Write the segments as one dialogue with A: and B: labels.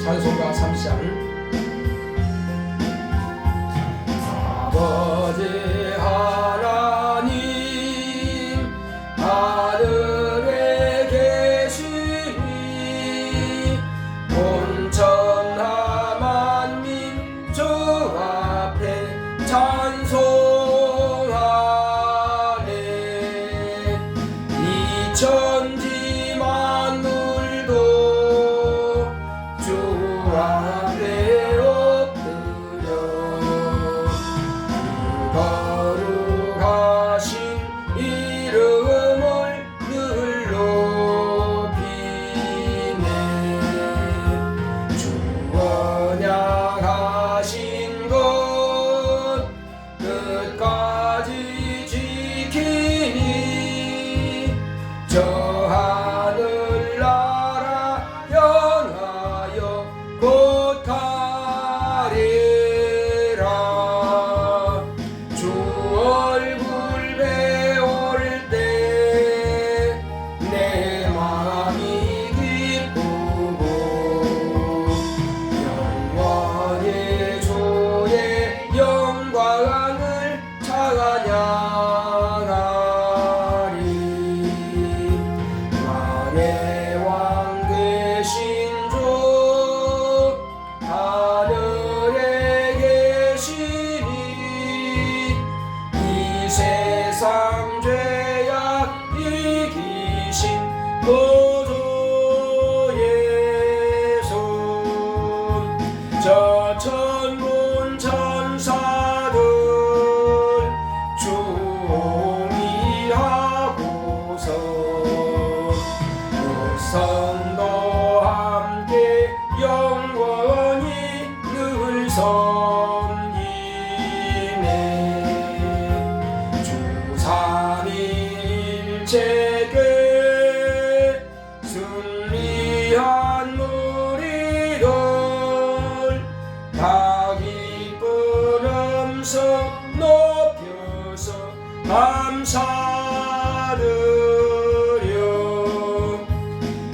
A: 찬송가 3장. 아버지 하나님 하늘에 계시니 온 천하 만민 주 앞에 찬송하네. 이 천지 만물도 주 앞에 엎드려 거룩하신 이름을 늘 높이네. 주 언약하신 것 끝까지 지키니 저 하늘나라 향하여 곧 가리라. 주 얼굴 배울 때 내 마음이 기쁘고 영원히 주의 영광을 찬양하리. 만의 왕 되신 주 하늘에 계시니 이 세상 죄악 이기신 보조의 손. 저 천군 천사들 주의하고서 그 성도 함께 영원히 늘 섬기네. 주 삼위일체께 승리한 무리들 다 기쁜 음성 높여서 감사드려.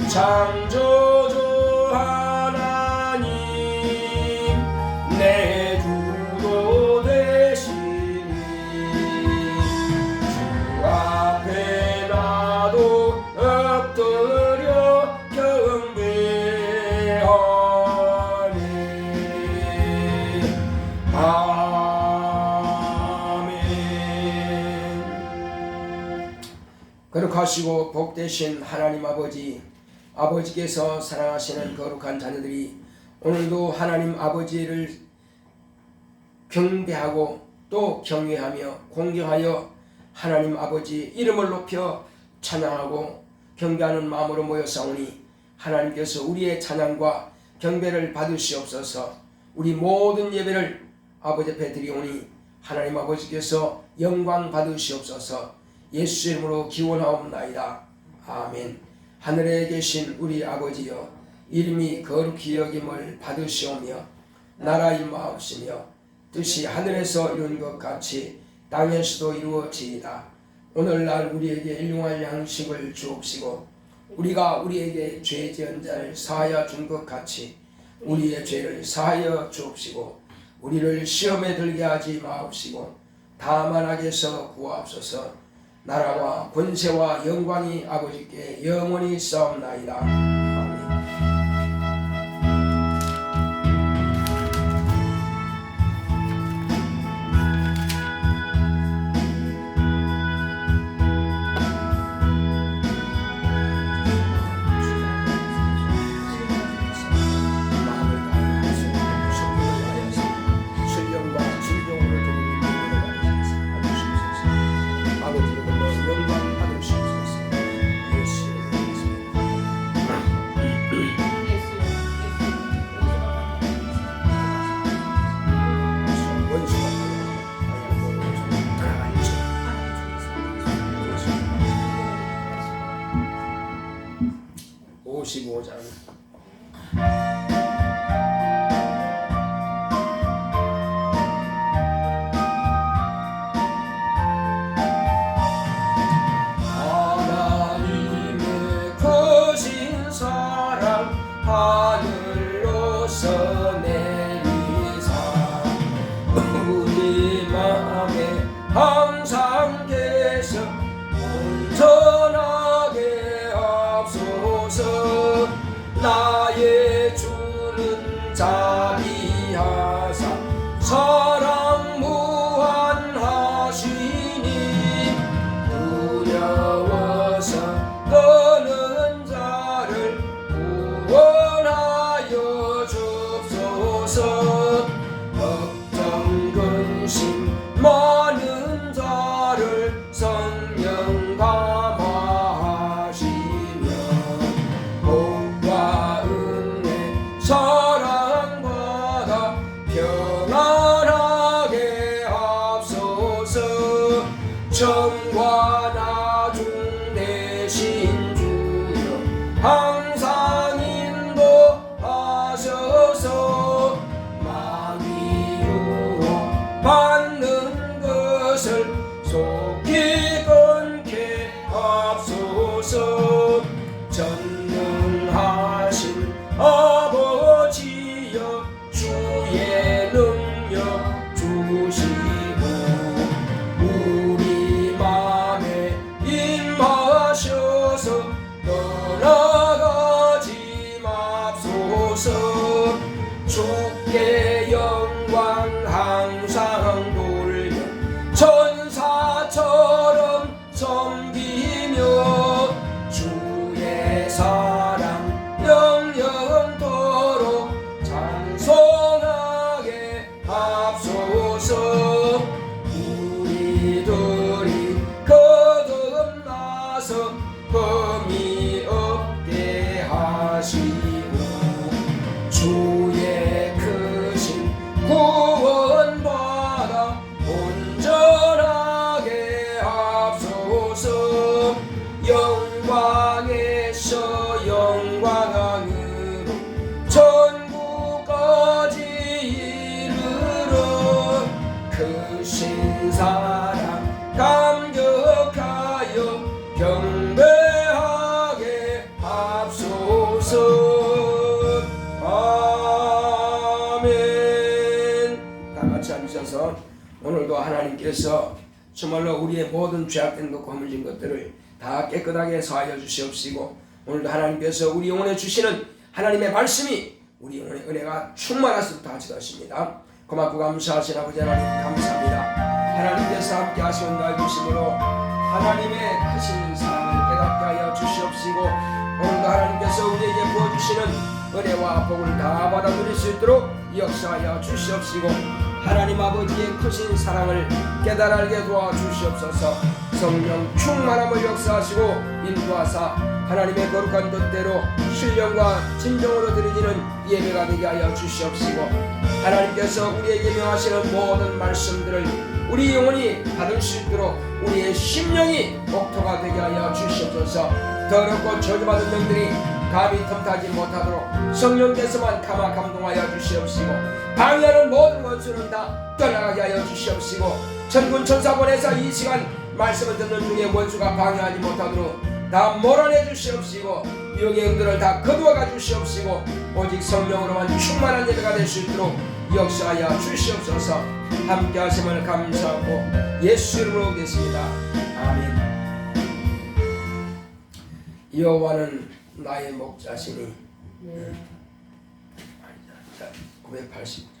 A: 창조주 하나님 내 주도 되시니 주 앞에 나도 엎드려 경배하네. 아멘. 거룩하시고 복되신 하나님 아버지, 아버지께서 사랑하시는 거룩한 자녀들이 오늘도 하나님 아버지를 경배하고 또 경외하며 공경하여 하나님 아버지 이름을 높여 찬양하고 경배하는 마음으로 모여사오니 하나님께서 우리의 찬양과 경배를 받으시옵소서. 우리 모든 예배를 아버지 앞에 드리오니 하나님 아버지께서 영광 받으시옵소서. 예수 이름으로 기원하옵나이다. 아멘. 하늘에 계신 우리 아버지여, 이름이 거룩히 여김을 받으시오며 나라 임하옵시며 뜻이 하늘에서 이룬 것 같이 땅에서도 이루어지이다. 오늘날 우리에게 일용할 양식을 주옵시고 우리가 우리에게 죄 지은 자를 사하여 준 것 같이 우리의 죄를 사하여 주옵시고 우리를 시험에 들게 하지 마옵시고 다만 악에서 구하옵소서. 나라와 권세와 영광이 아버지께 영원히 있사옵나이다. 아멘. 55장. 하나님의 크신 사랑 하늘로 나의 주는 자비하사 사랑 무한하시니 두려워서 떠는 자를 구원하여 주옵소서. 걱정 근심 많은 자를 성령 감화하시며 복과 은혜 사랑받아 평안하게 합소서. 정과 나중 대신 주여 항상 인도하소서. 마귀 유혹 받는 것을 속히 끊게 합소서. 전능하신 아버지여 주의 능력 주시고 우리 맘에 임하셔서 떠나가지 맙소서. 주께 영광 항상 돌려 천사처럼 섬기며 주의 사랑 영영토록 찬송하게 합소서. 우리들이 거듭나서 흠이 없게 하시고 주의 크신 구원받아 온전하게 합소서. 영광에서 영광으로 천국까지 이르러 크신 사랑 감격하여 경배하게 합소서. 아멘. 다 같이 앉으셔서 오늘도 하나님께서 정말로 우리의 모든 죄악된 것과 허물진 것들을 다 깨끗하게 사하여 주시옵시고 오늘도 하나님께서 우리 영혼에 주시는 하나님의 말씀이 우리 영혼의 은혜가 충만하시도록 하시옵습니다. 고맙고 감사하신 아버지 하나님 감사합니다. 하나님께서 함께 하시온다 주심으로 하나님의 크신 사랑을 깨닫게 하여 주시옵시고 오늘도 하나님께서 우리에게 부어주시는 은혜와 복을 다 받아 누릴 수 있도록 역사하여 주시옵시고 하나님 아버지의 크신 사랑을 깨달아 알게 도와주시옵소서. 성령 충만함을 역사하시고 인도하사 하나님의 거룩한 뜻대로 신령과 진정으로 드리지는 예배가 되게 하여 주시옵시고 하나님께서 우리에게 명하시는 모든 말씀들을 우리 영혼이 받을 수 있도록 우리의 심령이 옥토가 되게 하여 주시옵소서. 더럽고 저주받은 영들이 감히 틈타지 못하도록 성령께서만 감화 감동하여 주시옵시고 방해하는 모든 원수는 다 떠나가게 하여 주시옵시고 천군 천사권에서 이 시간 말씀을 듣는 중에 원수가 방해하지 못하도록 다 몰아내 주시옵시고 유혹의 영들을 다 거두어가 주시옵시고 오직 성령으로만 충만한 예배가 될 수 있도록 역사하여 주시옵소서. 함께 하심을 감사하고 예수 이름으로 오겠습니다. 아멘. 여호와는 나의 목자시니 980.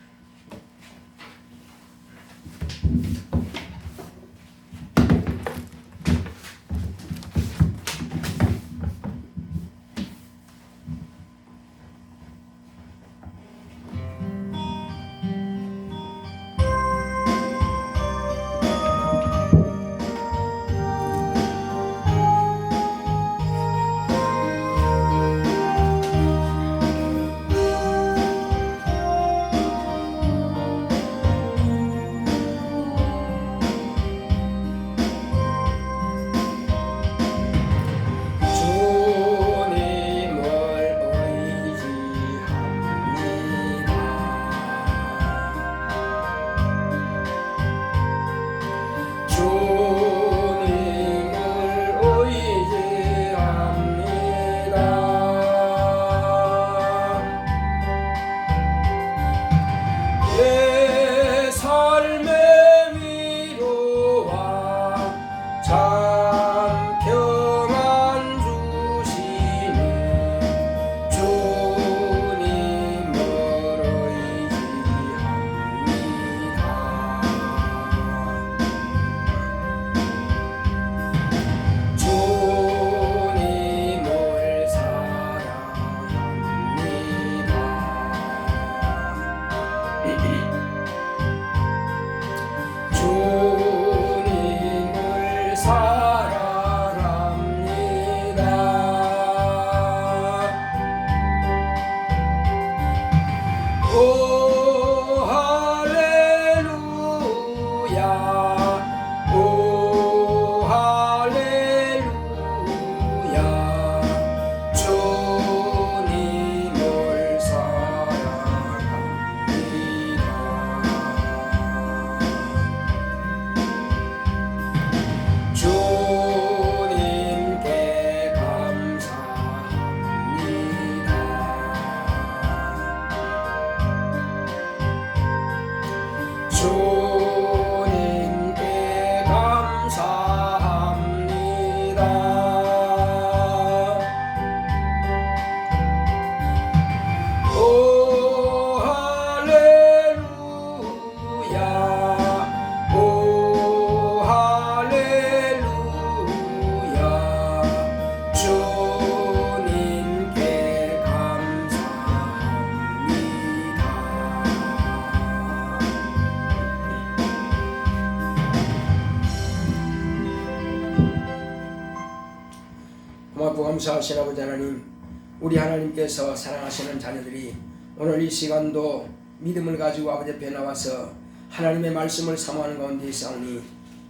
A: 오 할렐루야 오 할렐루야 주님을 사랑합니다. 주님께 감사합니다. 주님께 감사합니다. 오 할렐루야 오 할렐루야 주님께 감사합니다. 고맙고 감사하신 아버지 하나님, 우리 하나님께서 사랑하시는 자녀들이 오늘 이 시간도 믿음을 가지고 아버지 앞에 나와서 하나님의 말씀을 사모하는 가운데 있사오니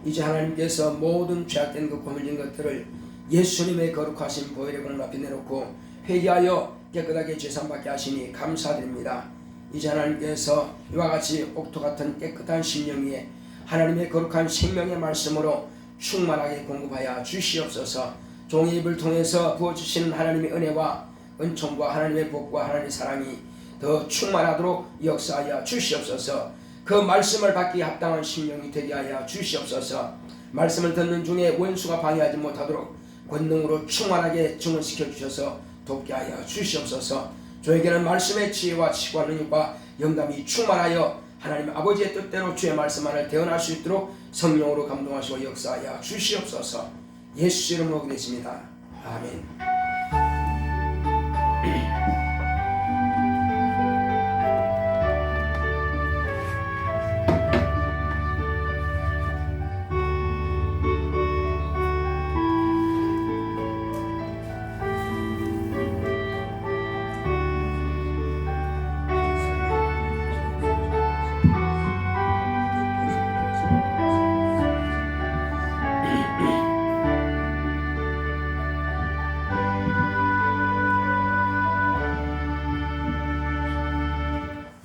A: 이제 하나님께서 모든 죄악된 것 고물진 것들을 예수님의 거룩하신 보혈의 공로 앞에 내놓고 회개하여 깨끗하게 죄산받게 하시니 감사드립니다. 이제 하나님께서 이와 같이 옥토 같은 깨끗한 심령 위에 하나님의 거룩한 생명의 말씀으로 충만하게 공급하여 주시옵소서. 종의 입을 통해서 부어주시는 하나님의 은혜와 은총과 하나님의 복과 하나님의 사랑이 더 충만하도록 역사하여 주시옵소서. 그 말씀을 받기에 합당한 심령이 되게 하여 주시옵소서. 말씀을 듣는 중에 원수가 방해하지 못하도록 권능으로 충만하게 증언시켜 주셔서 돕게 하여 주시옵소서. 저에게는 말씀의 지혜와 치과 능력과 영감이 충만하여 하나님 아버지의 뜻대로 주의 말씀만을 대언할 수 있도록 성령으로 감동하시고 역사하여 주시옵소서. 예수 이름으로 기도했습니다. 아멘.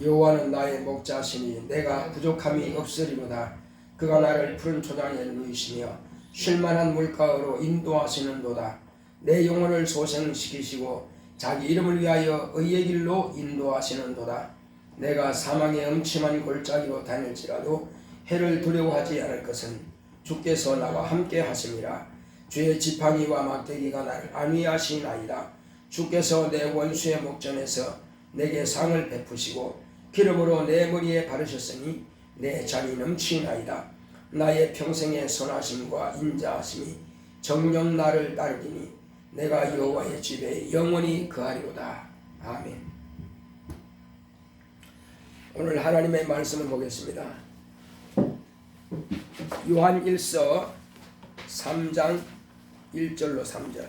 A: 여호와는 나의 목자시니 내가 부족함이 없으리로다. 그가 나를 푸른 초장에 누이시며 쉴만한 물가로 인도하시는도다. 내 영혼을 소생시키시고 자기 이름을 위하여 의의 길로 인도하시는도다. 내가 사망의 음침한 골짜기로 다닐지라도 해를 두려워하지 않을 것은 주께서 나와 함께 하심이라. 주의 지팡이와 막대기가 나를 안위하시나이다. 주께서 내 원수의 목전에서 내게 상을 베푸시고 기름으로 내 머리에 바르셨으니 내 잔이 넘치나이다. 나의 평생의 선하심과 인자하심이 정녕 나를 따르리니 내가 여호와의 집에 영원히 거하리로다. 아멘. 오늘 하나님의 말씀을 보겠습니다. 요한 1서 3장 1절로 3절.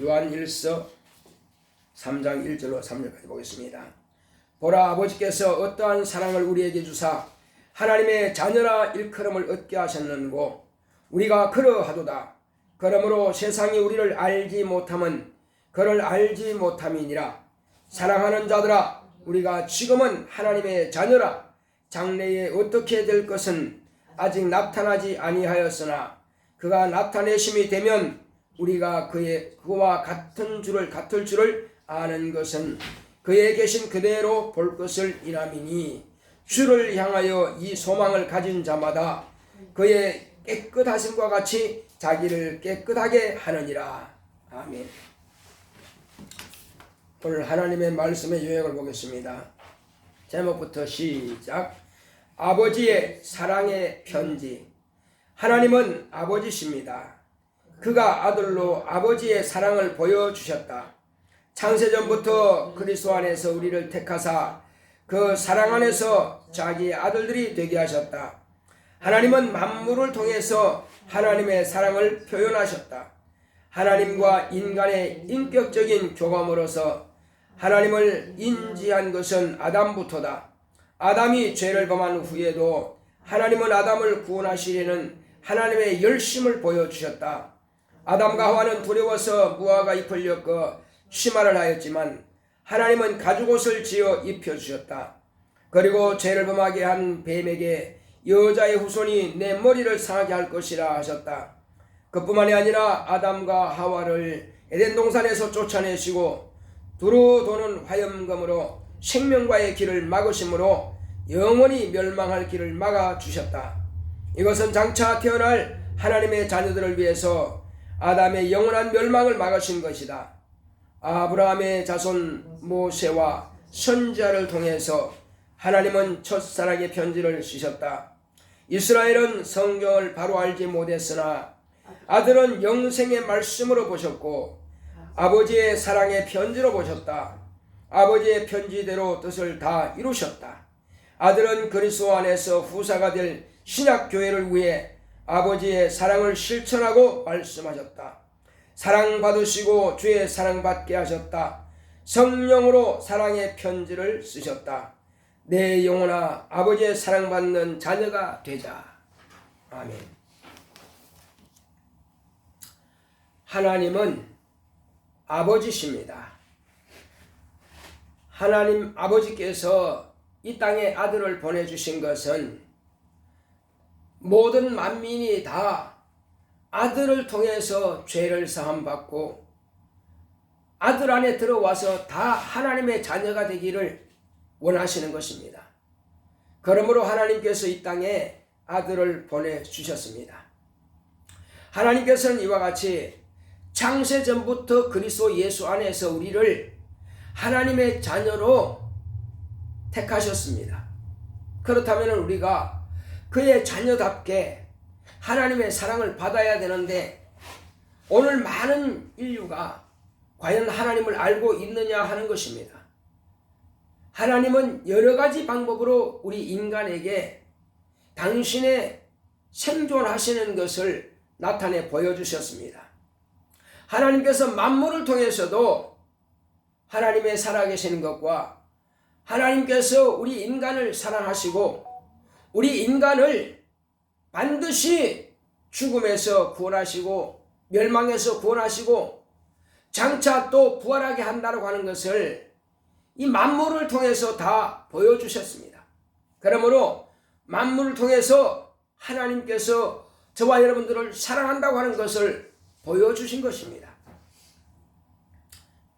A: 요한 1서 3장 1절로 3절까지 보겠습니다. 보라, 아버지께서 어떠한 사랑을 우리에게 주사 하나님의 자녀라 일컬음을 얻게 하셨는고 우리가 그러하도다. 그러므로 세상이 우리를 알지 못함은 그를 알지 못함이니라. 사랑하는 자들아, 우리가 지금은 하나님의 자녀라. 장래에 어떻게 될 것은 아직 나타나지 아니하였으나 그가 나타내심이 되면 우리가 그와 같을 줄을 아는 것은 그에 계신 그대로 볼 것을 이람이니 주를 향하여 이 소망을 가진 자마다 그의 깨끗하심과 같이 자기를 깨끗하게 하느니라. 아멘. 오늘 하나님의 말씀의 요약을 보겠습니다. 제목부터 시작. 아버지의 사랑의 편지. 하나님은 아버지십니다. 그가 아들로 아버지의 사랑을 보여주셨다. 창세전부터 그리스도 안에서 우리를 택하사 그 사랑 안에서 자기의 아들들이 되게 하셨다. 하나님은 만물을 통해서 하나님의 사랑을 표현하셨다. 하나님과 인간의 인격적인 교감으로서 하나님을 인지한 것은 아담부터다. 아담이 죄를 범한 후에도 하나님은 아담을 구원하시려는 하나님의 열심을 보여주셨다. 아담과 하와는 두려워서 무화과 잎을 엮어 치마를 하였지만 하나님은 가죽옷을 지어 입혀주셨다. 그리고 죄를 범하게 한 뱀에게 여자의 후손이 내 머리를 상하게 할 것이라 하셨다. 그뿐만이 아니라 아담과 하와를 에덴 동산에서 쫓아내시고 두루 도는 화염검으로 생명과의 길을 막으심으로 영원히 멸망할 길을 막아주셨다. 이것은 장차 태어날 하나님의 자녀들을 위해서 아담의 영원한 멸망을 막으신 것이다. 아브라함의 자손 모세와 선지자를 통해서 하나님은 첫사랑의 편지를 쓰셨다. 이스라엘은 성경을 바로 알지 못했으나 아들은 영생의 말씀으로 보셨고 아버지의 사랑의 편지로 보셨다. 아버지의 편지대로 뜻을 다 이루셨다. 아들은 그리스도 안에서 후사가 될 신약교회를 위해 아버지의 사랑을 실천하고 말씀하셨다. 사랑받으시고 주의 사랑받게 하셨다. 성령으로 사랑의 편지를 쓰셨다. 내 영혼아 아버지의 사랑받는 자녀가 되자. 아멘. 하나님은 아버지십니다. 하나님 아버지께서 이 땅에 아들을 보내주신 것은 모든 만민이 다 아들을 통해서 죄를 사함받고 아들 안에 들어와서 다 하나님의 자녀가 되기를 원하시는 것입니다. 그러므로 하나님께서 이 땅에 아들을 보내주셨습니다. 하나님께서는 이와 같이 창세전부터 그리스도 예수 안에서 우리를 하나님의 자녀로 택하셨습니다. 그렇다면 우리가 그의 자녀답게 하나님의 사랑을 받아야 되는데 오늘 많은 인류가 과연 하나님을 알고 있느냐 하는 것입니다. 하나님은 여러 가지 방법으로 우리 인간에게 당신의 생존하시는 것을 나타내 보여주셨습니다. 하나님께서 만물을 통해서도 하나님의 살아계시는 것과 하나님께서 우리 인간을 사랑하시고 우리 인간을 반드시 죽음에서 구원하시고 멸망에서 구원하시고 장차 또 부활하게 한다고 하는 것을 이 만물을 통해서 다 보여주셨습니다. 그러므로 만물을 통해서 하나님께서 저와 여러분들을 사랑한다고 하는 것을 보여주신 것입니다.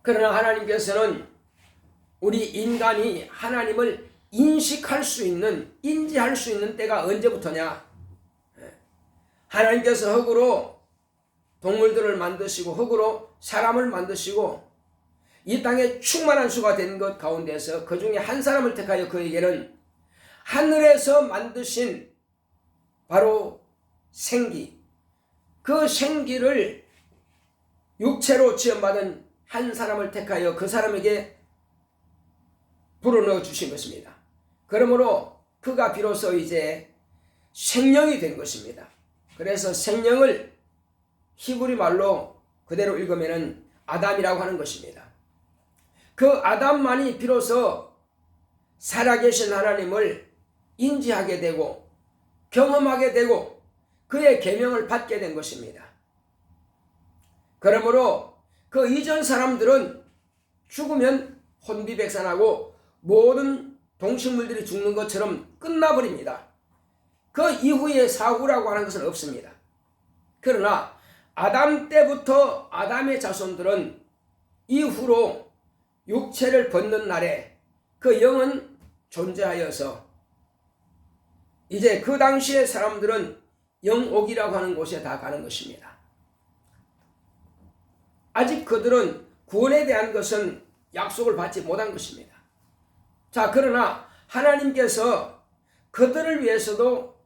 A: 그러나 하나님께서는 우리 인간이 하나님을 인식할 수 있는, 인지할 수 있는 때가 언제부터냐? 하나님께서 흙으로 동물들을 만드시고 흙으로 사람을 만드시고 이 땅에 충만한 수가 된 것 가운데서 그 중에 한 사람을 택하여 그에게는 하늘에서 만드신 바로 생기, 그 생기를 육체로 지음받은 한 사람을 택하여 그 사람에게 불어넣어 주신 것입니다. 그러므로 그가 비로소 이제 생명이 된 것입니다. 그래서 생명을 히브리 말로 그대로 읽으면 아담이라고 하는 것입니다. 그 아담만이 비로소 살아계신 하나님을 인지하게 되고 경험하게 되고 그의 계명을 받게 된 것입니다. 그러므로 그 이전 사람들은 죽으면 혼비백산하고 모든 동식물들이 죽는 것처럼 끝나버립니다. 그 이후에 사후라고 하는 것은 없습니다. 그러나 아담 때부터 아담의 자손들은 이후로 육체를 벗는 날에 그 영은 존재하여서 이제 그 당시의 사람들은 영옥이라고 하는 곳에 다 가는 것입니다. 아직 그들은 구원에 대한 것은 약속을 받지 못한 것입니다. 자, 그러나 하나님께서 그들을 위해서도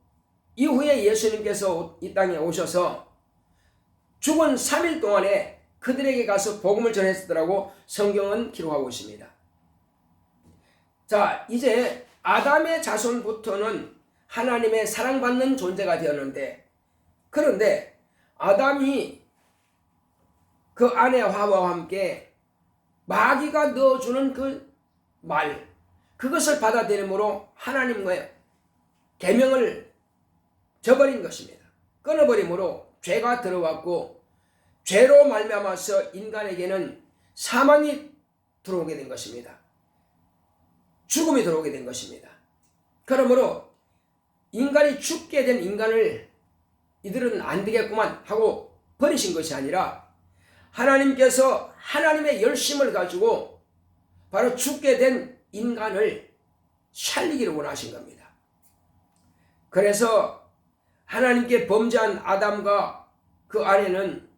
A: 이후에 예수님께서 이 땅에 오셔서 죽은 3일 동안에 그들에게 가서 복음을 전했더라고 성경은 기록하고 있습니다. 자, 이제 아담의 자손부터는 하나님의 사랑받는 존재가 되었는데, 그런데 아담이 그 아내 하와와 함께 마귀가 넣어주는 그 말, 그것을 받아들임으로 하나님과의 계명을 저버린 것입니다. 끊어버림으로 죄가 들어왔고, 죄로 말미암아서 인간에게는 사망이 들어오게 된 것입니다. 죽음이 들어오게 된 것입니다. 그러므로 인간이 죽게 된 인간을 이들은 안 되겠구만 하고 버리신 것이 아니라, 하나님께서 하나님의 열심을 가지고 바로 죽게 된 인간을 살리기를 원하신 겁니다. 그래서 하나님께 범죄한 아담과 그 아내는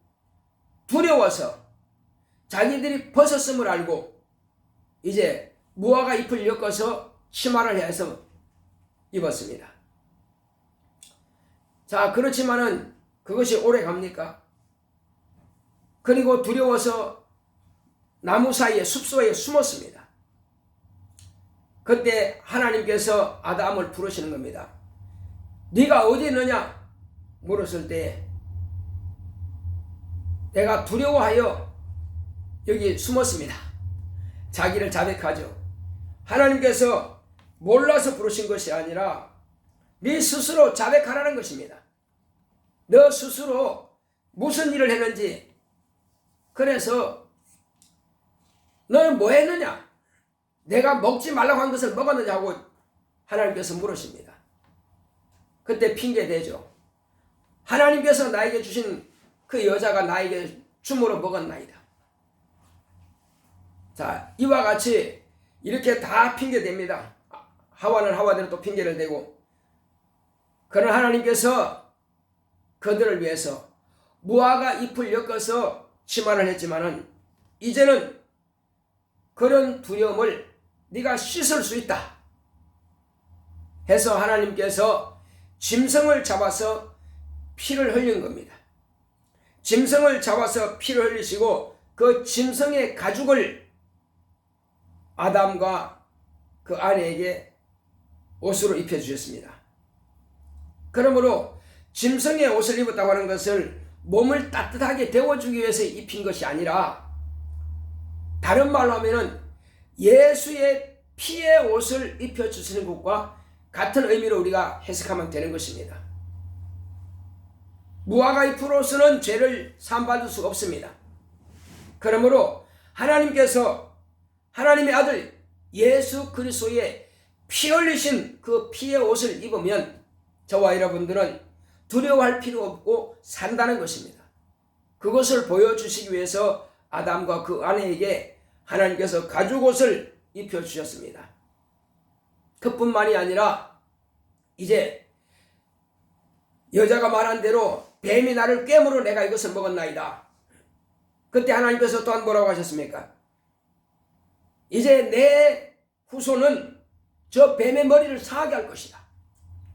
A: 두려워서 자기들이 벗었음을 알고 이제 무화과 잎을 엮어서 치마를 해서 입었습니다. 자, 그렇지만은 그것이 오래 갑니까? 그리고 두려워서 나무 사이에 숲속에 숨었습니다. 그때 하나님께서 아담을 부르시는 겁니다. 네가 어디 있느냐 물었을 때, 내가 두려워하여 여기 숨었습니다. 자기를 자백하죠. 하나님께서 몰라서 부르신 것이 아니라 네 스스로 자백하라는 것입니다. 너 스스로 무슨 일을 했는지, 그래서 너는 뭐 했느냐, 내가 먹지 말라고 한 것을 먹었느냐 하고 하나님께서 물으십니다. 그때 핑계대죠. 하나님께서 나에게 주신 그 여자가 나에게 줌으로 먹었나이다. 자, 이와 같이 이렇게 다 핑계댑니다. 하와는 하와대로 또 핑계를 대고, 그러나 하나님께서 그들을 위해서 무화과 잎을 엮어서 치마를 했지만은, 이제는 그런 두려움을 네가 씻을 수 있다 해서 하나님께서 짐승을 잡아서 피를 흘린 겁니다. 짐승을 잡아서 피를 흘리시고 그 짐승의 가죽을 아담과 그 아내에게 옷으로 입혀주셨습니다. 그러므로 짐승의 옷을 입었다고 하는 것을 몸을 따뜻하게 데워주기 위해서 입힌 것이 아니라, 다른 말로 하면은 예수의 피의 옷을 입혀주시는 것과 같은 의미로 우리가 해석하면 되는 것입니다. 무화과 잎으로서는 죄를 사함받을 수가 없습니다. 그러므로 하나님께서 하나님의 아들 예수 그리스도의 피 흘리신 그 피의 옷을 입으면 저와 여러분들은 두려워할 필요 없고 산다는 것입니다. 그것을 보여주시기 위해서 아담과 그 아내에게 하나님께서 가죽옷을 입혀주셨습니다. 그뿐만이 아니라 이제 여자가 말한 대로 뱀이 나를 꿰물어 내가 이것을 먹었나이다. 그때 하나님께서 또한 뭐라고 하셨습니까? 이제 내 후손은 저 뱀의 머리를 상하게 할 것이다.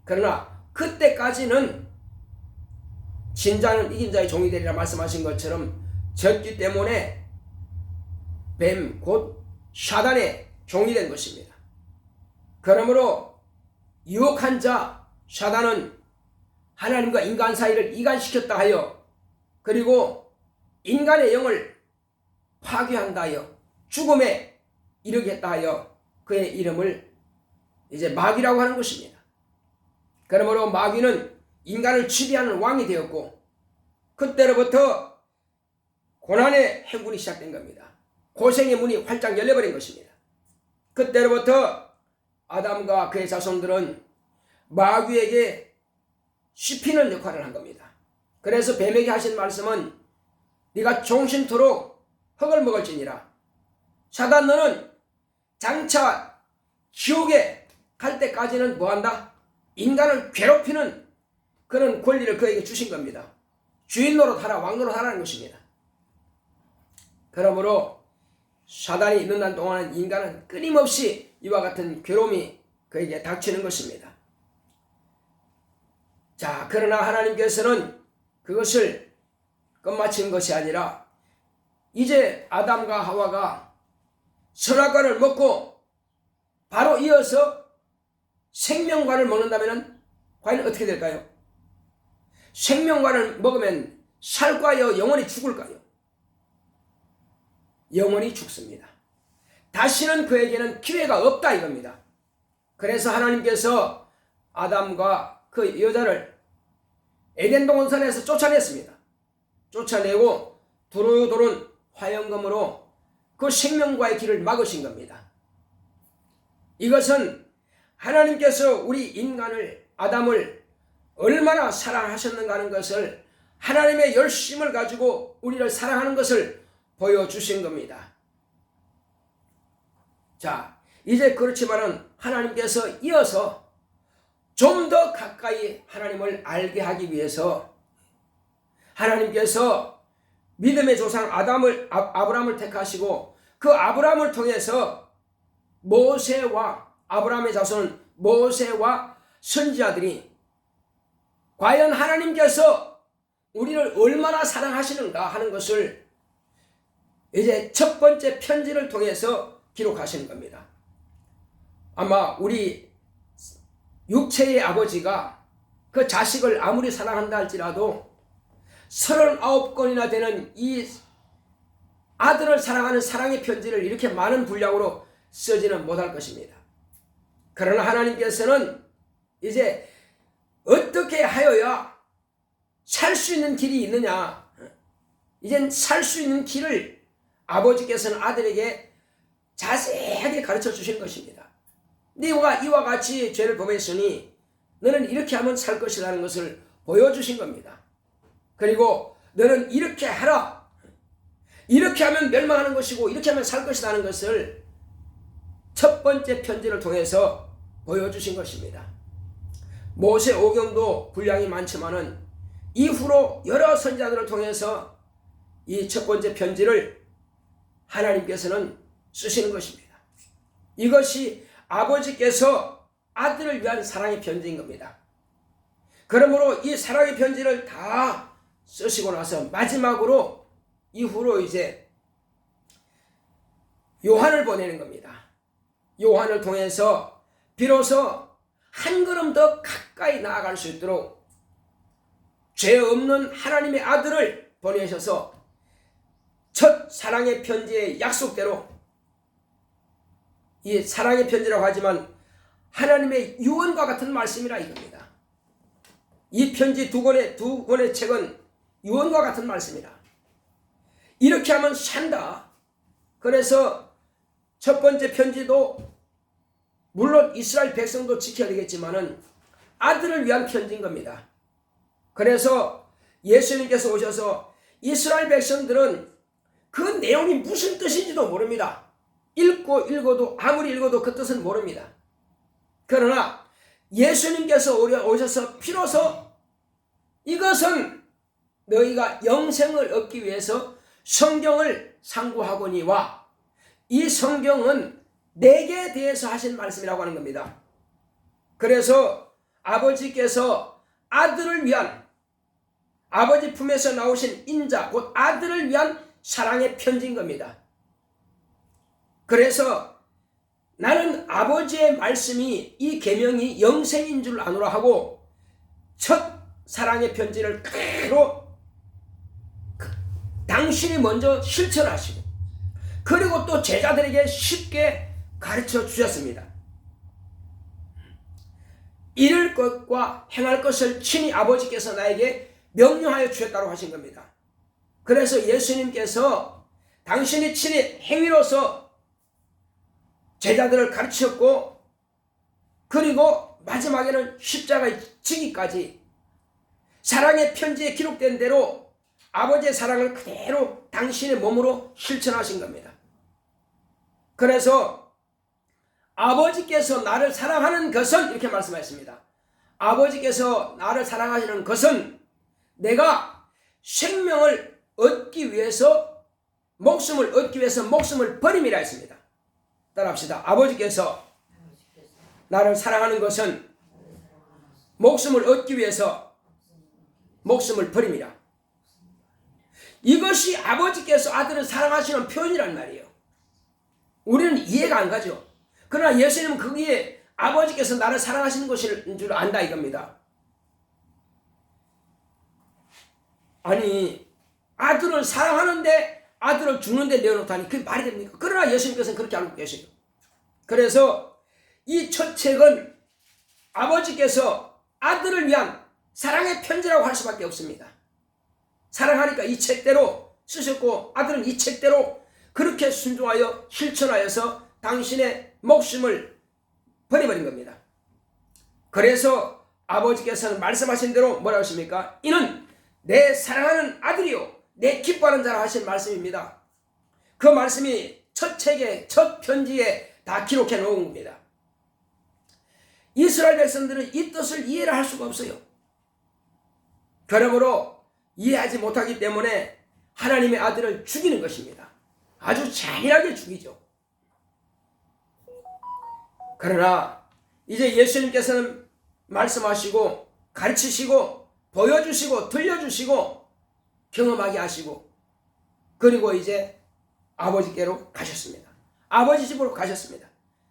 A: 그러나 그때까지는 진자는 이긴 자의 종이 되리라 말씀하신 것처럼 졌기 때문에 뱀 곧 사단의 종이 된 것입니다. 그러므로 유혹한 자 사단은 하나님과 인간 사이를 이간시켰다 하여, 그리고 인간의 영을 파괴한다 하여, 죽음에 이르게 했다 하여 그의 이름을 이제 마귀라고 하는 것입니다. 그러므로 마귀는 인간을 지배하는 왕이 되었고, 그때로부터 고난의 해군이 시작된 겁니다. 고생의 문이 활짝 열려버린 것입니다. 그때로부터 아담과 그의 자손들은 마귀에게 씹히는 역할을 한 겁니다. 그래서 뱀에게 하신 말씀은 네가 종신토록 흙을 먹을지니라. 사단 너는 장차 지옥에 갈 때까지는 뭐한다? 인간을 괴롭히는 그런 권리를 그에게 주신 겁니다. 주인 노릇하라, 왕 노릇하라는 것입니다. 그러므로 사단이 있는 날 동안은 인간은 끊임없이 이와 같은 괴로움이 그에게 닥치는 것입니다. 자, 그러나 하나님께서는 그것을 끝마친 것이 아니라 이제 아담과 하와가 선악과를 먹고 바로 이어서 생명과를 먹는다면 과연 어떻게 될까요? 생명과를 먹으면 살까요? 영원히 죽을까요? 영원히 죽습니다. 다시는 그에게는 기회가 없다 이겁니다. 그래서 하나님께서 아담과 그 여자를 에덴 동산에서 쫓아냈습니다. 쫓아내고 두루두른 화영검으로 그 생명과의 길을 막으신 겁니다. 이것은 하나님께서 우리 인간을, 아담을 얼마나 사랑하셨는가 하는 것을, 하나님의 열심을 가지고 우리를 사랑하는 것을 보여주신 겁니다. 자, 이제 그렇지만은 하나님께서 이어서 좀 더 가까이 하나님을 알게 하기 위해서 하나님께서 믿음의 조상 아브라함을 택하시고 그 아브라함을 통해서 모세와 아브라함의 자손 모세와 선지자들이 과연 하나님께서 우리를 얼마나 사랑하시는가 하는 것을 이제 첫 번째 편지를 통해서 기록하시는 겁니다. 아마 우리 육체의 아버지가 그 자식을 아무리 사랑한다 할지라도 39권이나 되는 이 아들을 사랑하는 사랑의 편지를 이렇게 많은 분량으로 쓰지는 못할 것입니다. 그러나 하나님께서는 이제 어떻게 하여야 살 수 있는 길이 있느냐, 이젠 살 수 있는 길을 아버지께서는 아들에게 자세하게 가르쳐 주신 것입니다. 네가 이와 같이 죄를 범했으니 너는 이렇게 하면 살 것이라는 것을 보여주신 겁니다. 그리고 너는 이렇게 하라, 이렇게 하면 멸망하는 것이고 이렇게 하면 살 것이라는 것을 첫 번째 편지를 통해서 보여주신 것입니다. 모세 오경도 분량이 많지만은 이후로 여러 선지자들을 통해서 이 첫 번째 편지를 하나님께서는 쓰시는 것입니다. 이것이 아버지께서 아들을 위한 사랑의 편지인 겁니다. 그러므로 이 사랑의 편지를 다 쓰시고 나서 마지막으로 이후로 이제 요한을 보내는 겁니다. 요한을 통해서 비로소 한 걸음 더 가까이 나아갈 수 있도록 죄 없는 하나님의 아들을 보내셔서 첫 사랑의 편지의 약속대로, 이 사랑의 편지라고 하지만 하나님의 유언과 같은 말씀이라 이겁니다. 이 편지 두 권의 책은 유언과 같은 말씀이라. 이렇게 하면 산다. 그래서 첫 번째 편지도 물론 이스라엘 백성도 지켜야 되겠지만은 아들을 위한 편지인 겁니다. 그래서 예수님께서 오셔서 이스라엘 백성들은 그 내용이 무슨 뜻인지도 모릅니다. 읽어도 아무리 읽어도 그 뜻은 모릅니다. 그러나 예수님께서 오셔서 비로소 이것은 너희가 영생을 얻기 위해서 성경을 상고하거니와 이 성경은 내게 대해서 하신 말씀이라고 하는 겁니다. 그래서 아버지께서 아들을 위한, 아버지 품에서 나오신 인자 곧 아들을 위한 사랑의 편지인 겁니다. 그래서 나는 아버지의 말씀이 이 계명이 영생인 줄 아노라 하고 첫 사랑의 편지를 그대로 당신이 먼저 실천하시고 그리고 또 제자들에게 쉽게 가르쳐 주셨습니다. 이룰 것과 행할 것을 친히 아버지께서 나에게 명령하여 주셨다고 하신 겁니다. 그래서 예수님께서 당신이 친히 행위로서 제자들을 가르쳤고 그리고 마지막에는 십자가에 지기까지 사랑의 편지에 기록된 대로 아버지의 사랑을 그대로 당신의 몸으로 실천하신 겁니다. 그래서 아버지께서 나를 사랑하는 것은 이렇게 말씀하셨습니다. 아버지께서 나를 사랑하시는 것은 내가 생명을 얻기 위해서 목숨을 얻기 위해서 목숨을 버림이라 했습니다. 따라합시다. 아버지께서 나를 사랑하는 것은 목숨을 얻기 위해서 목숨을 버림이라. 이것이 아버지께서 아들을 사랑하시는 표현이란 말이에요. 우리는 이해가 안 가죠. 그러나 예수님은 거기에 아버지께서 나를 사랑하시는 것인 줄 안다 이겁니다. 아니 아들을 사랑하는데 아들을 죽는데 내어놓다니 그게 말이 됩니까? 그러나 예수님께서는 그렇게 알고 계세요. 그래서 이 첫 책은 아버지께서 아들을 위한 사랑의 편지라고 할 수밖에 없습니다. 사랑하니까 이 책대로 쓰셨고 아들은 이 책대로 그렇게 순종하여 실천하여서 당신의 목숨을 버려버린 겁니다. 그래서 아버지께서는 말씀하신 대로 뭐라고 하십니까? 이는 내 사랑하는 아들이요 내 기뻐하는 자라 하신 말씀입니다. 그 말씀이 첫 책에 첫 편지에 다 기록해 놓은 겁니다. 이스라엘 백성들은 이 뜻을 이해를 할 수가 없어요. 그러므로 이해하지 못하기 때문에 하나님의 아들을 죽이는 것입니다. 아주 잔인하게 죽이죠. 그러나 이제 예수님께서는 말씀하시고 가르치시고 보여주시고 들려주시고 경험하게 하시고 그리고 이제 아버지께로 가셨습니다. 아버지 집으로 가셨습니다.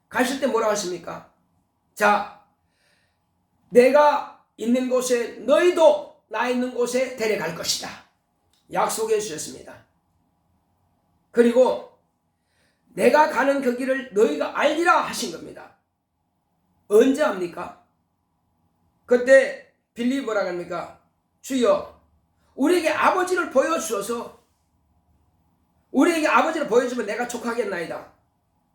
A: 가실 때 뭐라고 하십니까? 자, 내가 있는 곳에 너희도 나 있는 곳에 데려갈 것이다. 약속해 주셨습니다. 그리고 내가 가는 그 길을 너희가 알리라 하신 겁니다. 언제 합니까? 그때 빌립이 뭐라고 합니까? 주여 우리에게 아버지를 보여주셔서 우리에게 아버지를 보여주면 내가 족하겠나이다.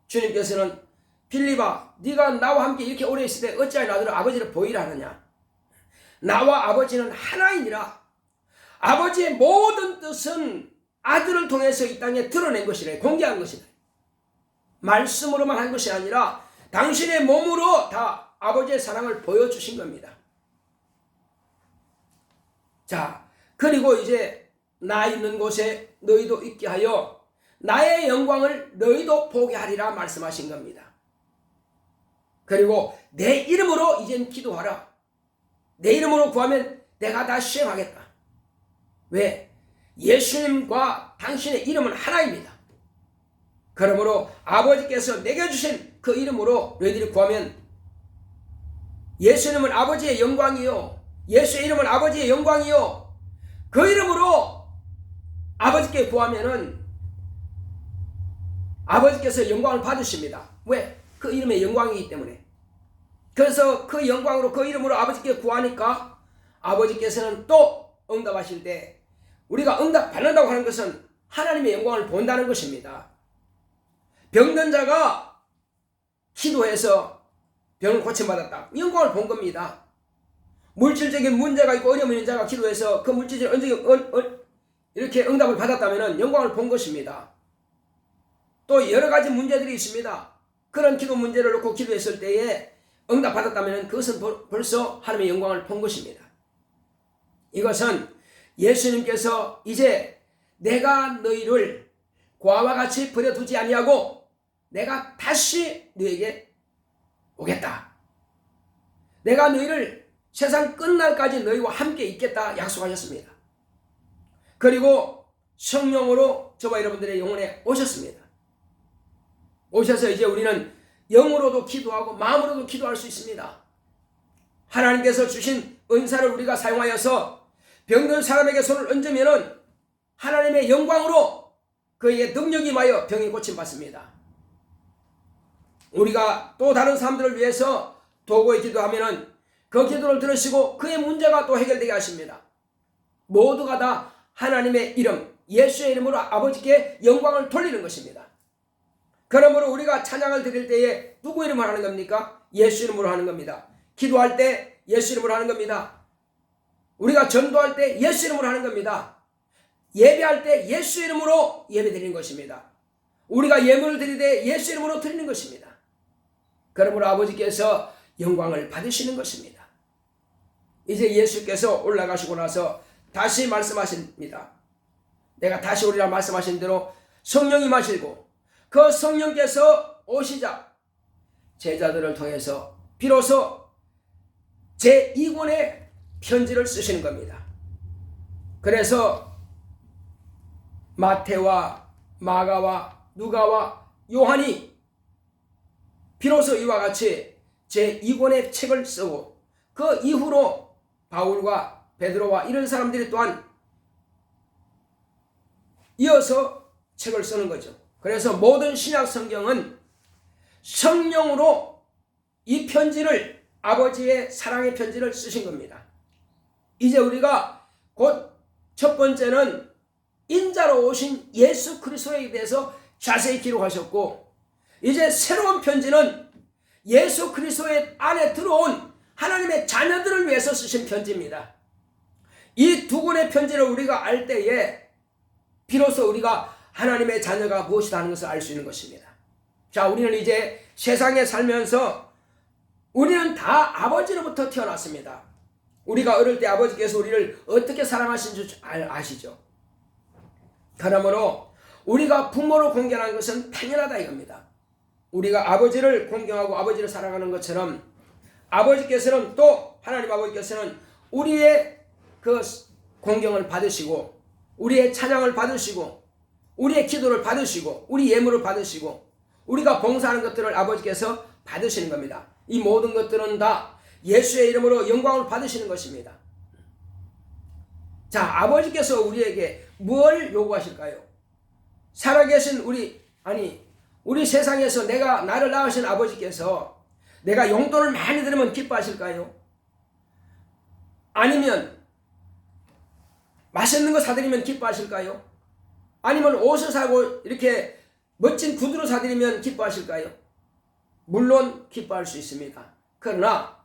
A: 주님께서는 빌립아 네가 나와 함께 이렇게 오래 있을 때 어찌하여 나더러 아버지를 보이라 하느냐. 나와 아버지는 하나이니라. 아버지의 모든 뜻은 아들을 통해서 이 땅에 드러낸 것이래. 공개한 것이래. 말씀으로만 한 것이 아니라 당신의 몸으로 다 아버지의 사랑을 보여주신 겁니다. 자, 그리고 이제 나 있는 곳에 너희도 있게 하여 나의 영광을 너희도 보게 하리라 말씀하신 겁니다. 그리고 내 이름으로 이젠 기도하라. 내 이름으로 구하면 내가 다 수행하겠다. 왜? 예수님과 당신의 이름은 하나입니다. 그러므로 아버지께서 내게 주신 그 이름으로 너희들이 구하면 예수님은 아버지의 영광이요 예수의 이름은 아버지의 영광이요 그 이름으로 아버지께 구하면은 아버지께서 영광을 받으십니다. 왜? 그 이름의 영광이기 때문에. 그래서 그 영광으로 그 이름으로 아버지께 구하니까 아버지께서는 또 응답하실 때 우리가 응답 받는다고 하는 것은 하나님의 영광을 본다는 것입니다. 병든 자가 기도해서 병을 고침받았다. 영광을 본 겁니다. 물질적인 문제가 있고 어려움 있는 자가 기도해서 그 물질적인 이렇게 응답을 받았다면 영광을 본 것입니다. 또 여러 가지 문제들이 있습니다. 그런 기도 문제를 놓고 기도했을 때에 응답 받았다면 그것은 벌써 하나님의 영광을 본 것입니다. 이것은 예수님께서 이제 내가 너희를 과와 같이 버려두지 아니하고 내가 다시 너희에게 오겠다. 내가 너희를 세상 끝날까지 너희와 함께 있겠다 약속하셨습니다. 그리고 성령으로 저와 여러분들의 영혼에 오셨습니다. 오셔서 이제 우리는 영으로도 기도하고 마음으로도 기도할 수 있습니다. 하나님께서 주신 은사를 우리가 사용하여서 병든 사람에게 손을 얹으면은 하나님의 영광으로 그에게 능력이 임하여 병이 고침받습니다. 우리가 또 다른 사람들을 위해서 도구에 기도하면은 그 기도를 들으시고 그의 문제가 또 해결되게 하십니다. 모두가 다 하나님의 이름, 예수의 이름으로 아버지께 영광을 돌리는 것입니다. 그러므로 우리가 찬양을 드릴 때에 누구 이름으로 하는 겁니까? 예수 이름으로 하는 겁니다. 기도할 때 예수 이름으로 하는 겁니다. 우리가 전도할 때 예수 이름으로 하는 겁니다. 예배할 때 예수 이름으로 예배 드리는 것입니다. 우리가 예물을 드릴 때 예수 이름으로 드리는 것입니다. 그러므로 아버지께서 영광을 받으시는 것입니다. 이제 예수께서 올라가시고 나서 다시 말씀하십니다. 내가 다시 오리라 말씀하신 대로 성령이 마시고 그 성령께서 오시자 제자들을 통해서 비로소 제2권의 편지를 쓰시는 겁니다. 그래서 마태와 마가와 누가와 요한이 비로소 이와 같이 제2권의 책을 쓰고 그 이후로 바울과 베드로와 이런 사람들이 또한 이어서 책을 쓰는 거죠. 그래서 모든 신약 성경은 성령으로 이 편지를, 아버지의 사랑의 편지를 쓰신 겁니다. 이제 우리가 곧 첫 번째는 인자로 오신 예수 그리스도에 대해서 자세히 기록하셨고, 이제 새로운 편지는 예수 그리스도의 안에 들어온 하나님의 자녀들을 위해서 쓰신 편지입니다. 이 두 권의 편지를 우리가 알 때에 비로소 우리가 하나님의 자녀가 무엇이다 하는 것을 알 수 있는 것입니다. 자, 우리는 이제 세상에 살면서 우리는 다 아버지로부터 태어났습니다. 우리가 어릴 때 아버지께서 우리를 어떻게 사랑하신 줄 아시죠? 그러므로 우리가 부모를 공경하는 것은 당연하다 이겁니다. 우리가 아버지를 공경하고 아버지를 사랑하는 것처럼 아버지께서는, 또 하나님 아버지께서는 우리의 그 공경을 받으시고 우리의 찬양을 받으시고 우리의 기도를 받으시고 우리 예물을 받으시고 우리가 봉사하는 것들을 아버지께서 받으시는 겁니다. 이 모든 것들은 다 예수의 이름으로 영광을 받으시는 것입니다. 자, 아버지께서 우리에게 뭘 요구하실까요? 살아계신 우리 세상에서 나를 낳으신 아버지께서 내가 용돈을 많이 들으면 기뻐하실까요? 아니면 맛있는 거 사드리면 기뻐하실까요? 아니면 옷을 사고 이렇게 멋진 구두를 사드리면 기뻐하실까요? 물론 기뻐할 수 있습니다. 그러나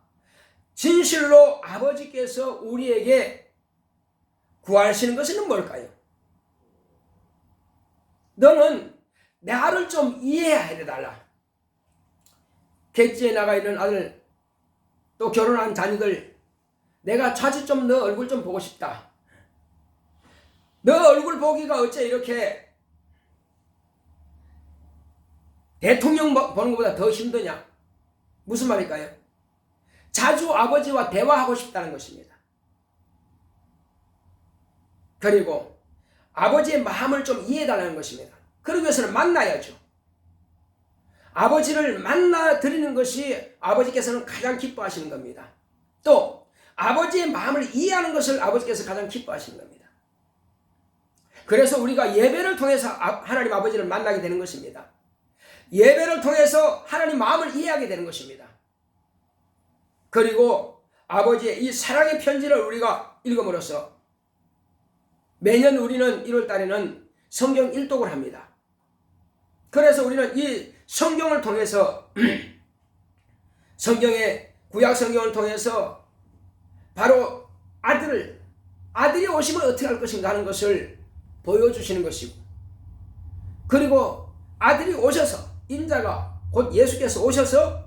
A: 진실로 아버지께서 우리에게 구하시는 것은 뭘까요? 너는 나를 좀 이해해달라. 객지에 나가 있는 아들, 또 결혼한 자녀들, 내가 자주 좀 너 얼굴 좀 보고 싶다. 너 얼굴 보기가 어째 이렇게 대통령 보는 것보다 더 힘드냐? 무슨 말일까요? 자주 아버지와 대화하고 싶다는 것입니다. 그리고 아버지의 마음을 좀 이해해달라는 것입니다. 그러기 위해서는 만나야죠. 아버지를 만나 드리는 것이 아버지께서는 가장 기뻐하시는 겁니다. 또 아버지의 마음을 이해하는 것을 아버지께서 가장 기뻐하시는 겁니다. 그래서 우리가 예배를 통해서 하나님 아버지를 만나게 되는 것입니다. 예배를 통해서 하나님 마음을 이해하게 되는 것입니다. 그리고 아버지의 이 사랑의 편지를 우리가 읽음으로써 매년 우리는 1월 달에는 성경 일독을 합니다. 그래서 우리는 이 성경을 통해서 성경의 구약 성경을 통해서 바로 아들이 오시면 어떻게 할 것인가 하는 것을 보여주시는 것이고, 그리고 아들이 오셔서, 인자가 곧 예수께서 오셔서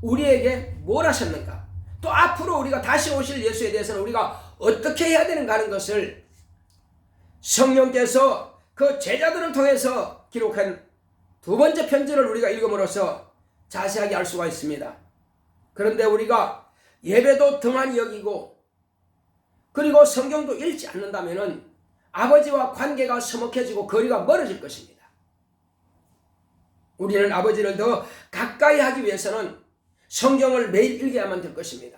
A: 우리에게 뭘 하셨는가, 또 앞으로 우리가 다시 오실 예수에 대해서는 우리가 어떻게 해야 되는가 하는 것을 성령께서 그 제자들을 통해서 기록한 두 번째 편지를 우리가 읽음으로써 자세하게 알 수가 있습니다. 그런데 우리가 예배도 등한히 여기고 그리고 성경도 읽지 않는다면 아버지와 관계가 서먹해지고 거리가 멀어질 것입니다. 우리는 아버지를 더 가까이 하기 위해서는 성경을 매일 읽어야만 될 것입니다.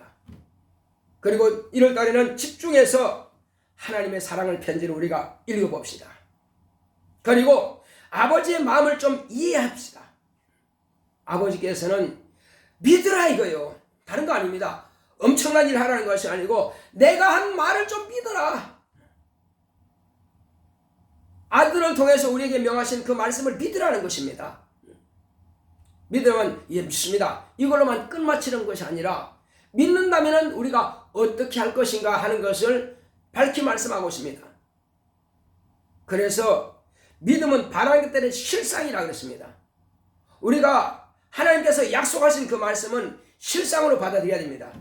A: 그리고 1월 달에는 집중해서 하나님의 사랑을 편지를 우리가 읽어봅시다. 그리고 아버지의 마음을 좀 이해합시다. 아버지께서는 믿으라 이거요. 다른 거 아닙니다. 엄청난 일을 하라는 것이 아니고 내가 한 말을 좀 믿어라. 아들을 통해서 우리에게 명하신 그 말씀을 믿으라는 것입니다. 믿으면 믿습니다. 이걸로만 끝마치는 것이 아니라 믿는다면 우리가 어떻게 할 것인가 하는 것을 밝히 말씀하고 있습니다. 그래서 믿음은 바라기 때는 실상이라고 그랬습니다. 우리가 하나님께서 약속하신 그 말씀은 실상으로 받아들여야 됩니다.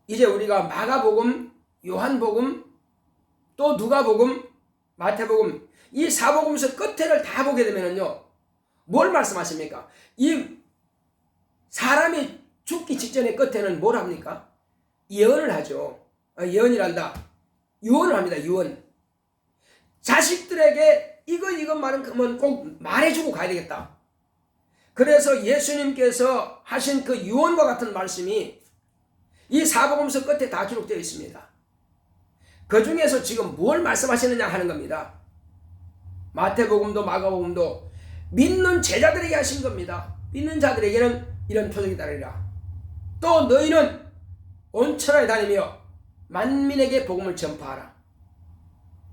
A: 이제 우리가 마가복음, 요한복음, 또 누가복음, 마태복음 이 사복음서 끝에를 다 보게 되면요, 뭘 말씀하십니까? 이 사람이 죽기 직전의 끝에는 뭘 합니까? 예언을 하죠. 예언이란다. 유언을 합니다. 유언. 자식들에게 이것만큼은 꼭 말해주고 가야 되겠다. 그래서 예수님께서 하신 그 유언과 같은 말씀이 이 사복음서 끝에 다 기록되어 있습니다. 그 중에서 지금 뭘 말씀하시느냐 하는 겁니다. 마태복음도 마가복음도 믿는 제자들에게 하신 겁니다. 믿는 자들에게는 이런 표적이 따르리라. 또 너희는 온 천하에 다니며 만민에게 복음을 전파하라.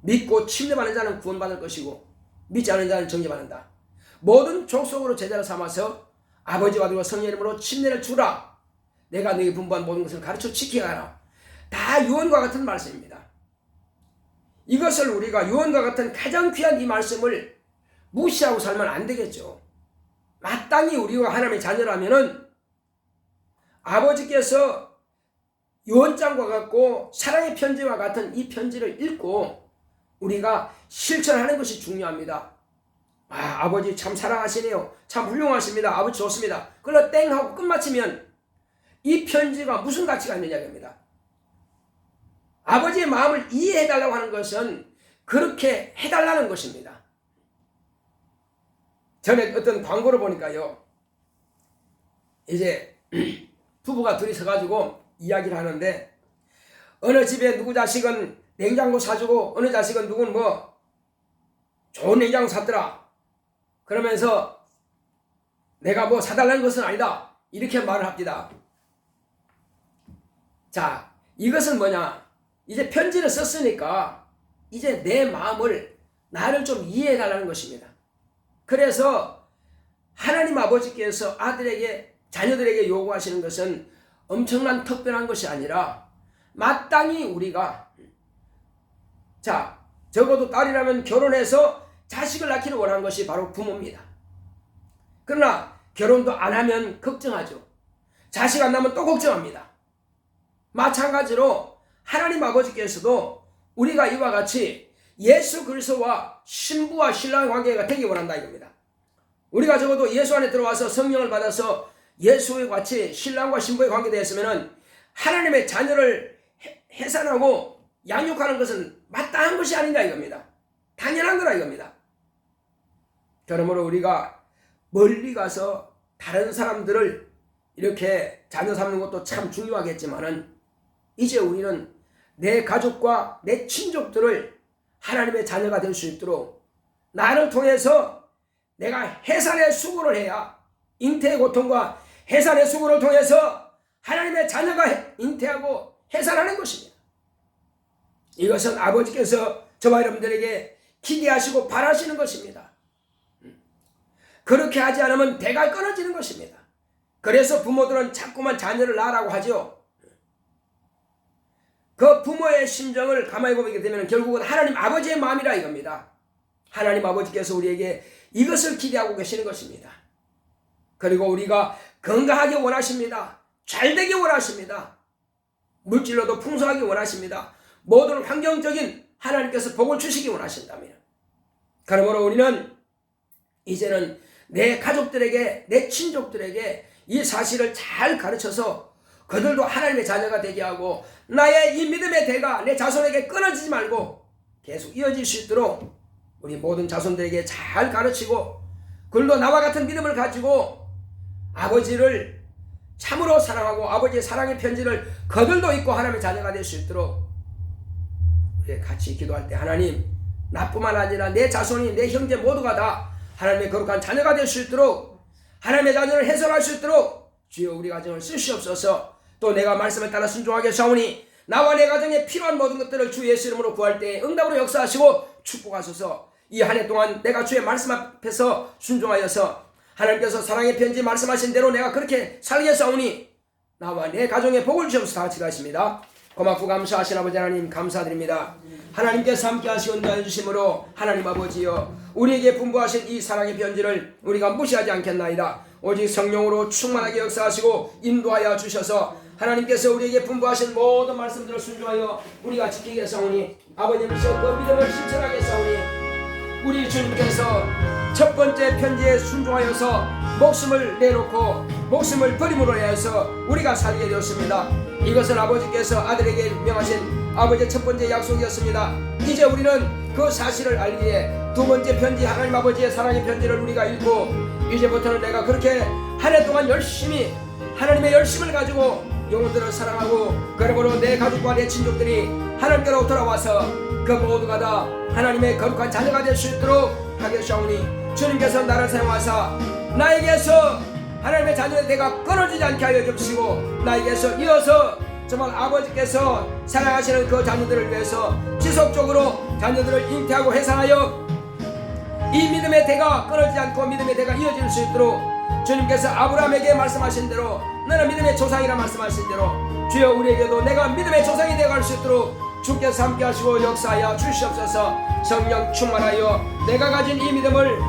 A: 믿고 침례받는 자는 구원받을 것이고 믿지 않는 자는 정죄받는다. 모든 족속으로 제자를 삼아서 아버지와 아들과 성령 이름으로 침례를 주라. 내가 너에게 분부한 모든 것을 가르쳐 지키게 하라. 다 유언과 같은 말씀입니다. 이것을 우리가 유언과 같은 가장 귀한 이 말씀을 무시하고 살면 안 되겠죠. 마땅히 우리가 하나님의 자녀라면은 아버지께서 유언장과 같고 사랑의 편지와 같은 이 편지를 읽고 우리가 실천하는 것이 중요합니다. 아버지 참 사랑하시네요. 참 훌륭하십니다. 아버지 좋습니다. 그걸로 땡 하고 끝마치면 이 편지가 무슨 가치가 있느냐 입니다. 아버지의 마음을 이해해달라고 하는 것은 그렇게 해달라는 것입니다. 전에 어떤 광고를 보니까요, 이제 부부가 둘이 서가지고 이야기를 하는데, 어느 집에 누구 자식은 냉장고 사주고 어느 자식은 누구는 뭐 좋은 냉장고 샀더라. 그러면서 내가 뭐 사달라는 것은 아니다. 이렇게 말을 합니다. 자, 이것은 뭐냐? 이제 편지를 썼으니까 이제 내 마음을 나를 좀 이해해달라는 것입니다. 그래서 하나님 아버지께서 아들에게 자녀들에게 요구하시는 것은 엄청난 특별한 것이 아니라 마땅히 우리가 적어도 딸이라면 결혼해서 자식을 낳기를 원하는 것이 바로 부모입니다. 그러나 결혼도 안 하면 걱정하죠. 자식 안 낳으면 또 걱정합니다. 마찬가지로 하나님 아버지께서도 우리가 이와 같이 예수 그리스도와 신부와 신랑의 관계가 되기 원한다 이겁니다. 우리가 적어도 예수 안에 들어와서 성령을 받아서 예수와 같이 신랑과 신부의 관계 되었으면 하나님의 자녀를 해산하고 양육하는 것은 마땅한 것이 아니냐 이겁니다. 당연한 거라 이겁니다. 그러므로 우리가 멀리 가서 다른 사람들을 이렇게 자녀 삼는 것도 참 중요하겠지만은 이제 우리는 내 가족과 내 친족들을 하나님의 자녀가 될 수 있도록 나를 통해서 내가 해산의 수고를 해야 잉태의 고통과 해산의 수고를 통해서 하나님의 자녀가 잉태하고 해산하는 것입니다. 이것은 아버지께서 저와 여러분들에게 기대하시고 바라시는 것입니다. 그렇게 하지 않으면 대가 끊어지는 것입니다. 그래서 부모들은 자꾸만 자녀를 낳으라고 하죠. 그 부모의 심정을 가만히 보게 되면 결국은 하나님 아버지의 마음이라 이겁니다. 하나님 아버지께서 우리에게 이것을 기대하고 계시는 것입니다. 그리고 우리가 건강하게 원하십니다. 잘되게 원하십니다. 물질로도 풍성하게 원하십니다. 모든 환경적인 하나님께서 복을 주시기 원하신다면, 그러므로 우리는 이제는 내 가족들에게 내 친족들에게 이 사실을 잘 가르쳐서 그들도 하나님의 자녀가 되게 하고 나의 이 믿음의 대가 내 자손에게 끊어지지 말고 계속 이어질 수 있도록 우리 모든 자손들에게 잘 가르치고 그들도 나와 같은 믿음을 가지고 아버지를 참으로 사랑하고 아버지의 사랑의 편지를 그들도 읽고 하나님의 자녀가 될 수 있도록 우리 같이 기도할 때 하나님, 나뿐만 아니라 내 자손이 내 형제 모두가 다 하나님의 거룩한 자녀가 될 수 있도록 하나님의 자녀를 해설할 수 있도록 주여 우리 가정을 쓰시옵소서. 또 내가 말씀에 따라 순종하게 사오니 나와 내 가정에 필요한 모든 것들을 주 예수 이름으로 구할 때 응답으로 역사하시고 축복하소서. 이 한 해 동안 내가 주의 말씀 앞에서 순종하여서 하나님께서 사랑의 편지 말씀하신 대로 내가 그렇게 살겠사오니 나와 내 가정에 복을 주옵소서. 다 같이 가십니다. 고맙고 감사하신 아버지 하나님 감사드립니다. 하나님께서 함께 하시고 인도해 주심으로 하나님 아버지여 우리에게 분부하신 이 사랑의 편지를 우리가 무시하지 않겠나이다. 오직 성령으로 충만하게 역사하시고 인도하여 주셔서 하나님께서 우리에게 분부하신 모든 말씀들을 순종하여 우리가 지키겠사오니 아버님께서 그 믿음을 실천하겠사오니 우리 주님께서 첫 번째 편지에 순종하여서 목숨을 내놓고 목숨을 버림으로 해서 우리가 살게 되었습니다. 이것은 아버지께서 아들에게 명하신 아버지의 첫 번째 약속이었습니다. 이제 우리는 그 사실을 알기에 두 번째 편지 하나님 아버지의 사랑의 편지를 우리가 읽고 이제부터는 내가 그렇게 한 해 동안 열심히 하나님의 열심을 가지고 영혼들을 사랑하고 그러므로 내 가족과 내 친족들이 하나님께로 돌아와서 그 모두가 다 하나님의 거룩한 자녀가 될 수 있도록 하겠사오니 주님께서 나를 사용하사 나에게서 하나님의 자녀의 대가 끊어지지 않게 하여 주시고 나에게서 이어서 정말 아버지께서 사랑하시는 그 자녀들을 위해서 지속적으로 자녀들을 잉태하고 해산하여 이 믿음의 대가 끊어지지 않고 믿음의 대가 이어질 수 있도록 주님께서 아브라함에게 말씀하신 대로 너는 믿음의 조상이라 말씀하신 대로 주여 우리에게도 내가 믿음의 조상이 되어갈 수 있도록 주께서 함께 하시고 역사하여 주시옵소서. 성령 충만하여 내가 가진 이 믿음을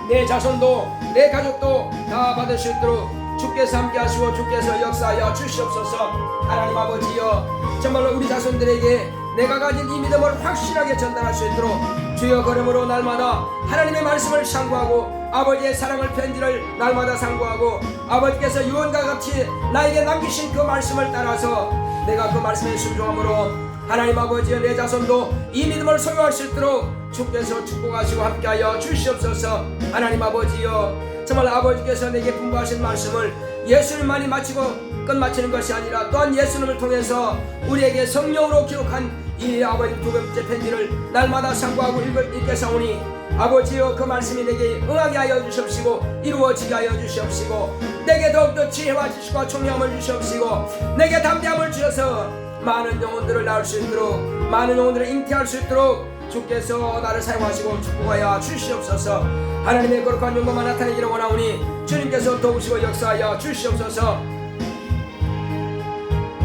A: 내 자손도 내 가족도 다 받을 수 있도록 주께서 함께 하시고 주께서 역사하여 주시옵소서. 하나님 아버지여 정말로 우리 자손들에게 내가 가진 이 믿음을 확실하게 전달할 수 있도록 주여 그러므로 날마다 하나님의 말씀을 상고하고 아버지의 사랑을 편지를 날마다 상고하고 아버지께서 유언과 같이 나에게 남기신 그 말씀을 따라서 내가 그 말씀에 순종함으로 하나님 아버지여 내 자손도 이 믿음을 소유할 수 있도록 주께서 축복하시고 함께하여 주시옵소서. 하나님 아버지여 정말 아버지께서 내게 분부하신 말씀을 예수님만이 마치고 끝마치는 것이 아니라 또한 예수님을 통해서 우리에게 성령으로 기록한 이 아버지 두 번째 편지를 날마다 상고하고 읽겠사오니 아버지여 그 말씀이 내게 응하게 하여 주시옵시고 이루어지게 하여 주시옵시고 내게 더욱더 지혜와 지식과 총명함을 주시옵시고 내게 담대함을 주셔서 많은 영혼들을 낳을 수 있도록 많은 영혼들을 잉태할 수 있도록 주께서 나를 사용하시고 축복하여 주시옵소서. 하나님의 거룩한 영광만 나타내기를 원하오니 주님께서 도우시고 역사하여 주시옵소서.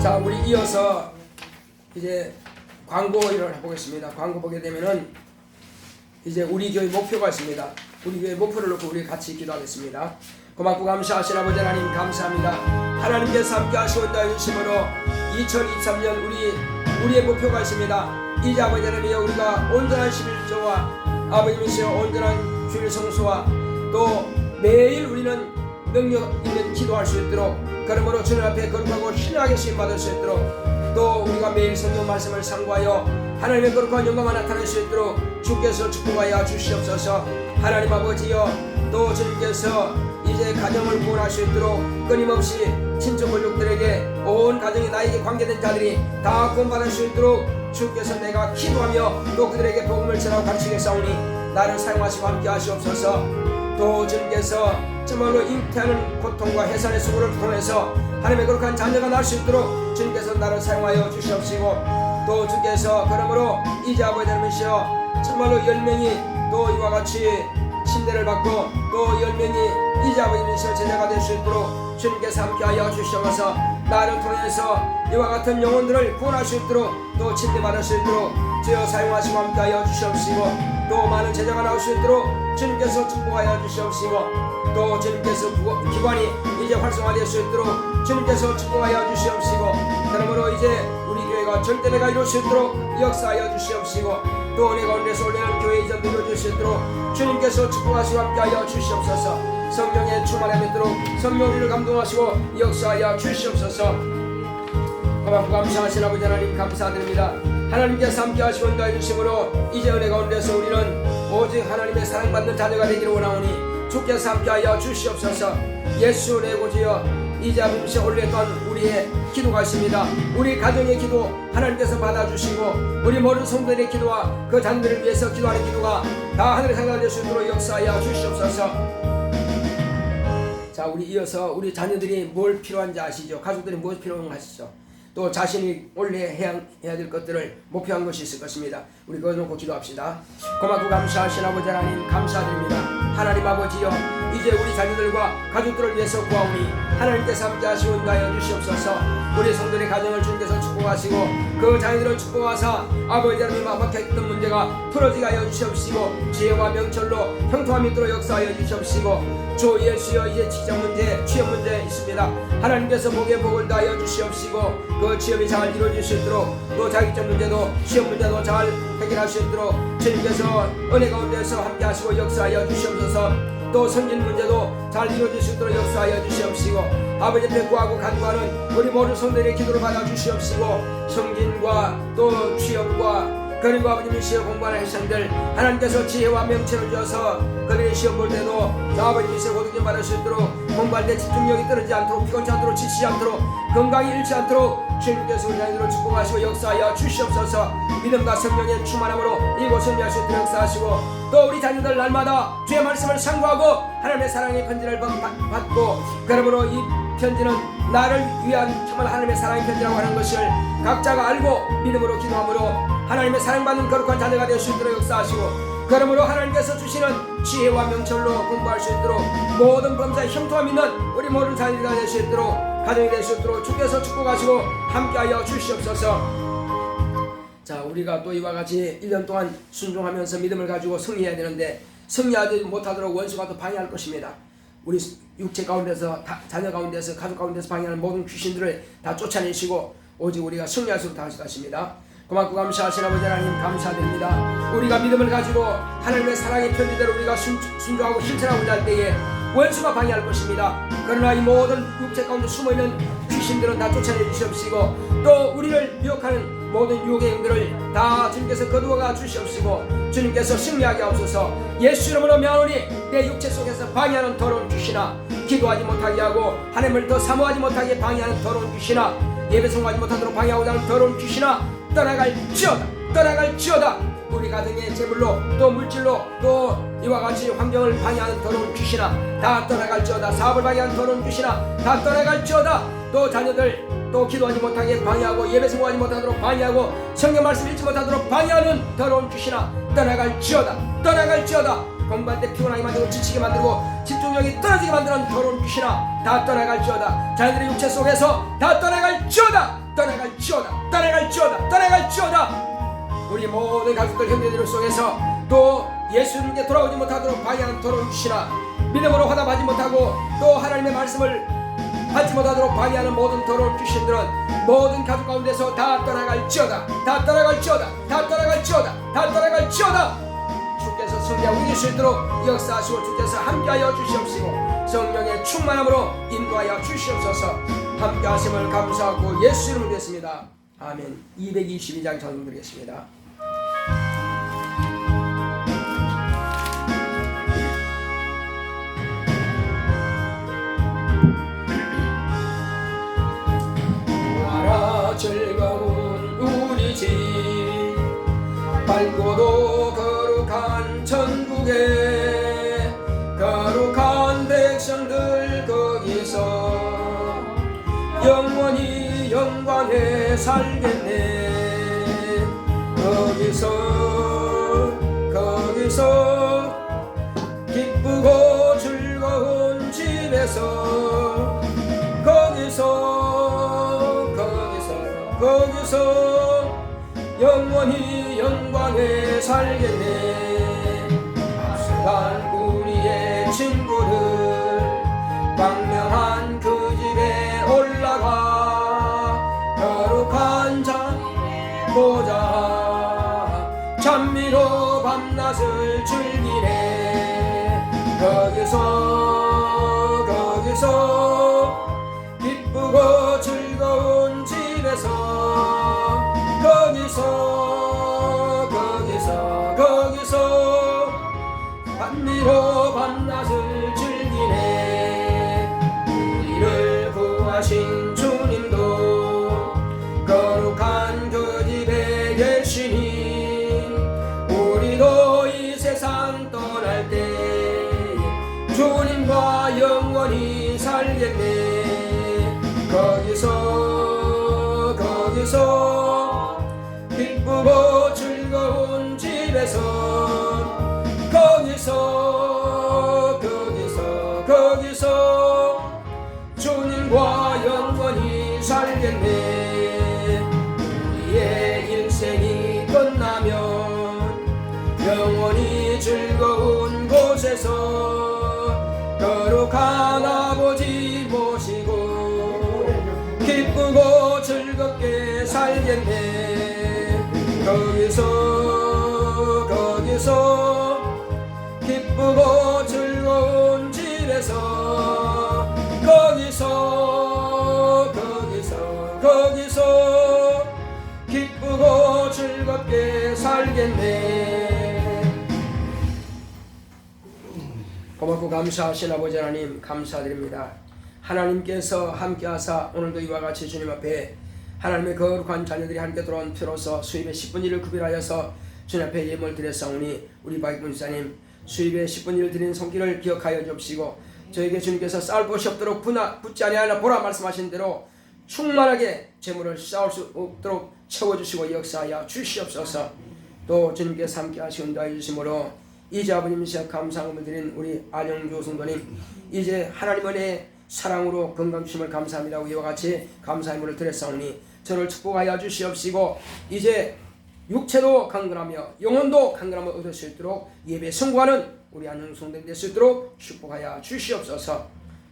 A: 자, 우리 이어서 이제 광고를 해보겠습니다. 광고 보게 되면은 이제 우리 교회 목표가 있습니다. 우리 교회 목표를 놓고 우리 같이 기도하겠습니다. 고맙고 감사하신 아버지 하나님 감사합니다. 하나님께서 함께 하시고 인도해 주심으로 2023년 우리의 목표가 있습니다. 이제 아버지 하나님이여 우리가 온전한 11조와 아버지께서 온전한 주일 성수와 또 매일 우리는 능력 있는 기도할 수 있도록 그러므로 주님 앞에 거룩하고 신뢰하게 쓰임받을 수 있도록 또 우리가 매일 성경 말씀을 상고하여 하나님의 거룩한 영광을 나타낼 수 있도록 주께서 축복하여 주시옵소서. 하나님 아버지여 또 주님께서 이제 가정을 구원할 수 있도록 끊임없이 친척 권력들에게 온 가정이 나에게 관계된 자들이 다 구원받을 수 있도록 주께서 내가 기도하며 또 그들에게 복음을 전하고 가르치겠사오니 나를 사용하시고 함께 하시옵소서. 또 주님께서 정말로 잉태하는 고통과 해산의 수고를 통해서 하나님의 거룩한 자녀가 날 수 있도록 주님께서 나를 사용하여 주시옵시고 또 주께서 그러므로 이제 아버지 하나님이시여 정말로 10명이 또 이와 같이 침례를 받고 또 10명이 이제 아버지께서 제자가 될 수 있도록 주님께서 함께하여 주시옵소서. 나를 통해서 이와 같은 영혼들을 구원할 수 있도록 또 침례 받을 수 있도록 주여 사용하시고 함께하여 주시옵시고 또 많은 제자가 나올 수 있도록 주님께서 축복하여 주시옵시고 또 주님께서 기관이 이제 활성화될 수 있도록 주님께서 축복하여 주시옵시고 그러므로 이제 우리 교회가 절대내가 이룰 수 있도록 역사하여 주시옵시고 또 은혜 가운데서 올리는 교회 이전도 이루어질 수 있도록 주님께서 축복하시고 함께하여 주시옵소서. 성령의 충만함이 있도록 성령 우리를 감동하시고 역사하여 주시옵소서. 고맙고 감사하신 아버지 하나님 감사드립니다. 하나님께서 함께하시고 인도해 주심으로 이제 은혜 가운데서 우리는 오직 하나님의 사랑받는 자녀가 되기를 원하오니 주께서 함께하여 주시옵소서. 예수 내 고지여 이제 아버지 올렸던 우리의 기도가 있습니다. 우리 가정의 기도 하나님께서 받아주시고 우리 모든 성도들의 기도와 그 자녀들을 위해서 기도하는 기도가 다 하늘에 상달될 수 있도록 역사하여 주시옵소서. 자, 우리 이어서 우리 자녀들이 뭘 필요한지 아시죠? 가족들이 무엇이 필요한지 아시죠? 또 자신이 원래 해야 될 것들을 목표한 것이 있을 것입니다. 우리 그거 놓고 기도합시다. 고맙고 감사하신 아버지 하나님 감사드립니다. 하나님 아버지여 이제 우리 자녀들과 가족들을 위해서 구하오니 하나님께서 함께 하시고 인도하여 주시옵소서. 우리 성도의 가정을 주님께서 축복하시고 그 자녀들을 축복하사 아버지 하나님 막막했던 문제가 풀어지게 하여 주시옵시고 지혜와 명철로 형통함이 있도록 역사하여 주시옵시고 주 예수여 이제 직장 문제 취업 문제 있습니다. 하나님께서 복에 복을 다하여 주시옵시고 그 취업이 잘 이루어질 수 있도록 또 자격증 문제도 시험 문제도 잘 해결할 수 있도록 주님께서 은혜 가운데서 함께 하시고 역사하여 주시옵소서. 또 성진 문제도 잘 이루어질 수 있도록 역사하여 주시옵시고 아버지 앞에 구하고 간구하는 우리 모든 성도들의 기도를 받아 주시옵시고 성진과 또 취업과 그리고 아버님의 시험 공부하는 학생들 하나님께서 지혜와 명철을 주어서 그들의 시험 볼 때도 아버님의 고등점 받을 수 있도록 공부할 때 집중력이 떨어지지 않도록, 피곤치 않도록, 지치지 않도록, 건강이 잃지 않도록 주님께서 우리 자녀들을 축복하시고 역사하여 주시옵소서. 믿음과 성령의 충만함으로 이곳을 위하여 역사하시고, 또 우리 자녀들 날마다 주의 말씀을 상고하고 하나님의 사랑의 편지를 받고, 그러므로 이 편지는 나를 위한 정말 하나님의 사랑의 편지라고 하는 것을 각자가 알고 믿음으로 기도함으로 하나님의 사랑받는 거룩한 자녀가 될 수 있도록 역사하시고, 그러므로 하나님께서 주시는 지혜와 명철로 공부할 수 있도록, 모든 범사에 형통함 있는 우리 모든 자녀가 될 수 있도록, 가정이 될 수 있도록 주께서 축복하시고 함께하여 주시옵소서. 자, 우리가 또 이와 같이 1년 동안 순종하면서 믿음을 가지고 승리해야 되는데, 승리하지 못하도록 원수가 또 방해할 것입니다. 우리 육체 가운데서, 자녀 가운데서, 가족 가운데서 방해하는 모든 귀신들을 다 쫓아내시고 오직 우리가 승리할 수 있도록 하시겠습니다. 고맙고 감사하신 아버지 하나님, 감사드립니다. 우리가 믿음을 가지고 하나님의 사랑의 편지대로 우리가 순종하고 실천하고자 할 때에 원수가 방해할 것입니다. 그러나 이 모든 육체 가운데 숨어있는 귀신들은 다 쫓아내 주시옵시고, 또 우리를 미혹하는 모든 유혹의 영들을 다 주님께서 거두어가 주시옵시고, 주님께서 승리하게 하옵소서. 예수 이름으로 명하노니 내 육체 속에서 방해하는 더러운 귀신아, 기도하지 못하게 하고 하나님을 더 사모하지 못하게 방해하는 더러운 귀신아, 예배 성공하지 못하도록 방해하고자 하는 더러운 귀신아, 떠나갈지어다, 떠나갈지어다. 우리 가정의 재물로, 또 물질로, 또 이와 같이 환경을 방해하는 더러운 귀신아 다 떠나갈지어다. 사업을 방해하는 더러운 귀신아 다 떠나갈지어다. 또 자녀들 또 기도하지 못하게 방해하고, 예배 성공하지 못하도록 방해하고, 성경 말씀 읽지 못하도록 방해하는 더러운 귀신아 떠나갈지어다, 떠나갈지어다. 공부할 때 피곤하게 만들고 지치게 만들고 집중력이 떨어지게 만드는 더러운 귀신아 다 떠나갈지어다. 자녀들의 육체 속에서 다 떠나갈지어다, 떠나갈지어다, 떠나갈지어다, 떠나갈지어다. 우리 모든 가족들, 형제들 속에서 또 예수님께 돌아오지 못하도록 방해하는 더러운 귀신아, 믿음으로 화답하지 못하고 또 하나님의 말씀을 받지 못하도록 방해하는 모든 더러운 귀신들은 모든 가족 가운데서 다 떠나갈지어다, 다 떠나갈지어다, 다 떠나갈지어다, 다 떠나갈지어다. 주께서 승리하고 이길 수 있도록 역사하시고 주께서 함께하여 주시옵시고, 성령의 충만함으로 인도하여 주시옵소서. 함께하심을 감사하고 예수 이름으로 드렸습니다. 아멘. 222장 찬송 드리겠습니다. 와라 즐거운 우리 집, 밝고도 거룩한 천국에 거룩한 백성들 거기서 영원히 영광에 살겠네. 거기서 기쁘고 즐거운 집에서 거기서 영원히 영광에 살겠네. 앞서간 우리의 친구들 광명한 그 집에 올라가 거룩한 자 보자 찬미로 밤낮을 즐기네. 거기서 기쁘고 즐거운 집에서 거기서 찬미로 밤낮을 즐기네. 우리를 구하신 주님도 거룩한 그 집에 계시니 우리도 이 세상 떠날 때 주님과 영원히 살겠네. 거기서 기쁘고 즐거운 집에서 거기서 주님과 영원히 살겠네. 우리의 인생이 끝나면 영원히 즐거운 곳에서 거룩한 아버지 모시고 기쁘고 즐겁게 살겠네. 거기서 기쁘고 즐거운 집에서 거기서 기쁘고 즐겁게 살겠네. 고맙고 감사하신 아버지 하나님 감사드립니다. 하나님께서 함께하사 오늘도 이와 같이 주님 앞에 하나님의 거룩한 자녀들이 함께 들어온 표로서 수입의 10분 1을 구별하여서 주님 앞에 예물을 드렸사오니 우리 박문사님 수입의 10분 1을 드린 손길을 기억하여 주옵시고 저에게 주님께서 쌓을 곳이 없도록 붙지 아니하나 보라 말씀하신 대로 충만하게 재물을 쌓을 수 없도록 채워주시고 역사하여 주시옵소서. 또 주님께서 함께 하시고 인도하여 주심으로 이제 아버님 시작 감사함을 드린 우리 안영주 성도님 이제 하나님 은혜의 사랑으로 건강 주심을 감사합니다. 이와 같이 감사의 물을 드렸사오니 저를 축복하여 주시옵시고 이제 육체도 강건하며 영혼도 강건함을 얻을 수 있도록 예배에 성공하는 우리 안영주 성도님 될 수 있도록 축복하여 주시옵소서.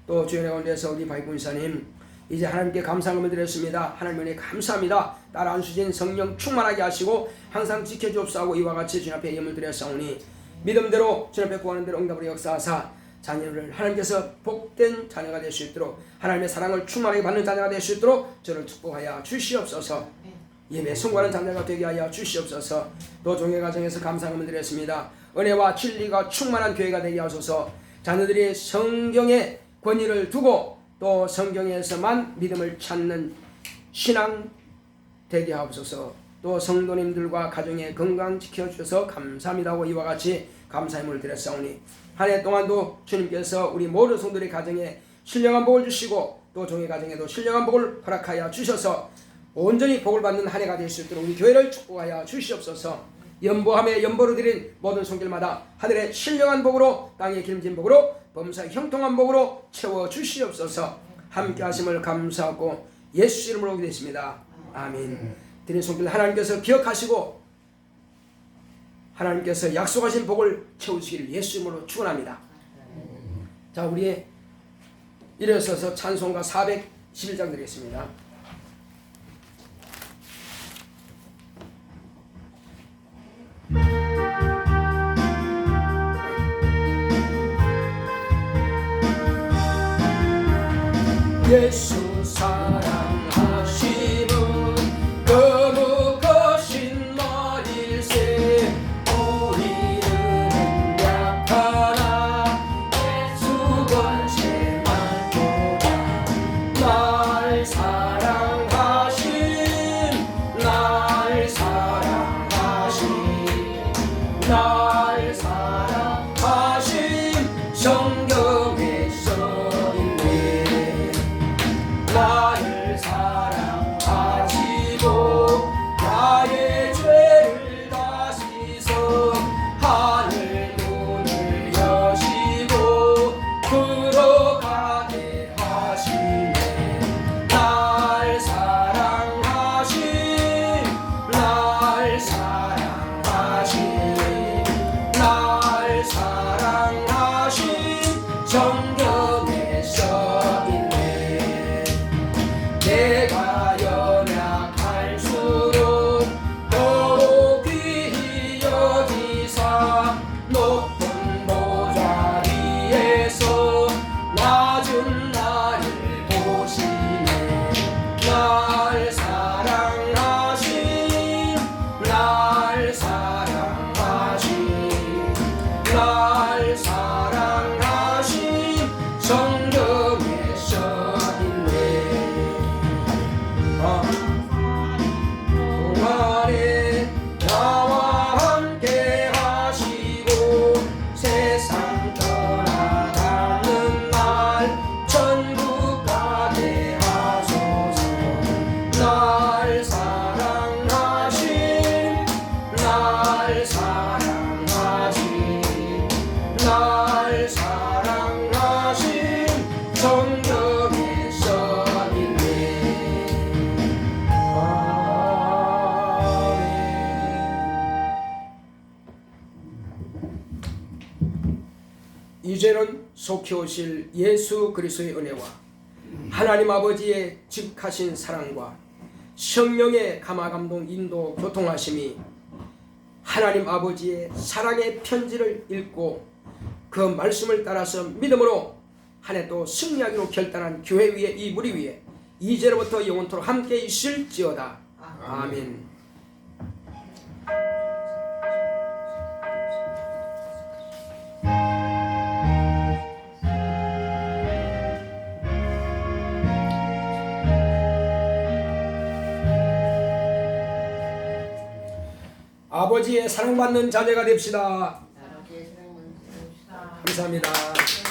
A: 또 주연의 가운데서 우리 바이군사님 이제 하나님께 감사함을 드렸습니다. 하나님 은혜 감사합니다. 나를 안수진 성령 충만하게 하시고 항상 지켜주옵소서. 이와 같이 주님 앞에 예물 드렸사오니 믿음대로 주님 앞에 구하는 대로 응답으로 역사하사 자녀를 하나님께서 복된 자녀가 될 수 있도록 하나님의 사랑을 충만하게 받는 자녀가 될 수 있도록 저를 축복하여 주시옵소서. 예배 성공하는 자녀가 되게 하여 주시옵소서. 또 종의 가정에서 감사함을 드렸습니다. 은혜와 진리가 충만한 교회가 되게 하소서. 자녀들이 성경의 권위를 두고 또 성경에서만 믿음을 찾는 신앙 되게 하옵소서. 또 성도님들과 가정의 건강 지켜주셔서 감사합니다. 이와 같이 감사의 물을 드렸사오니 한 해 동안도 주님께서 우리 모든 성도들의 가정에 신령한 복을 주시고 또 종의 가정에도 신령한 복을 허락하여 주셔서 온전히 복을 받는 한 해가 될 수 있도록 우리 교회를 축복하여 주시옵소서. 연보함에 연보로 드린 모든 손길마다 하늘의 신령한 복으로 땅의 기름진 복으로 범사의 형통한 복으로 채워 주시옵소서. 함께 하심을 감사하고 예수 이름으로 기도했습니다. 아멘. 드린 손길 하나님께서 기억하시고 하나님께서 약속하신 복을 채우시기를 예수 이름으로 축원합니다. 자, 우리 일어서서 찬송가 411장 드리겠습니다. 예수 사랑하시는 거룩하신 말일세 우리는 약하나 예수 권세만 보라. 날 사랑하신 날 사랑하신 날 사랑하신 성경에 써있네. 나를 사랑하시고 나의 죄를 다시서 하늘 문을 여시고 들어가게 하시네. 날 사랑하신 날 사랑하신 날 사랑하신 성경에 써있네. 내가 연약할수록 더욱 귀히 여기사 높은 보좌 위에서 낮은 나를 보시네. 날 사랑하신 날 사랑하신 날 사랑하신 성경에 써있네. 동안에 나와 함께 하시고 세상 떠나가는 날 천국 가게 하소서. 날 사랑하신 날 사랑하신 날 사랑하신 성경에 써있네. 이제는 속히 오실 예수 그리스도의 은혜와 하나님 아버지의 직하신 사랑과 성령의 감화감동 인도 교통하심이 하나님 아버지의 사랑의 편지를 읽고 그 말씀을 따라서 믿음으로 한 해 또 승리하기로 결단한 교회 위에 이 무리 위에 이제로부터 영원토록 함께 있을지어다. 아멘. 아버지의 사랑받는 자녀가 됩시다.
B: 아버지의 사랑만 주옵시다.
A: 감사합니다.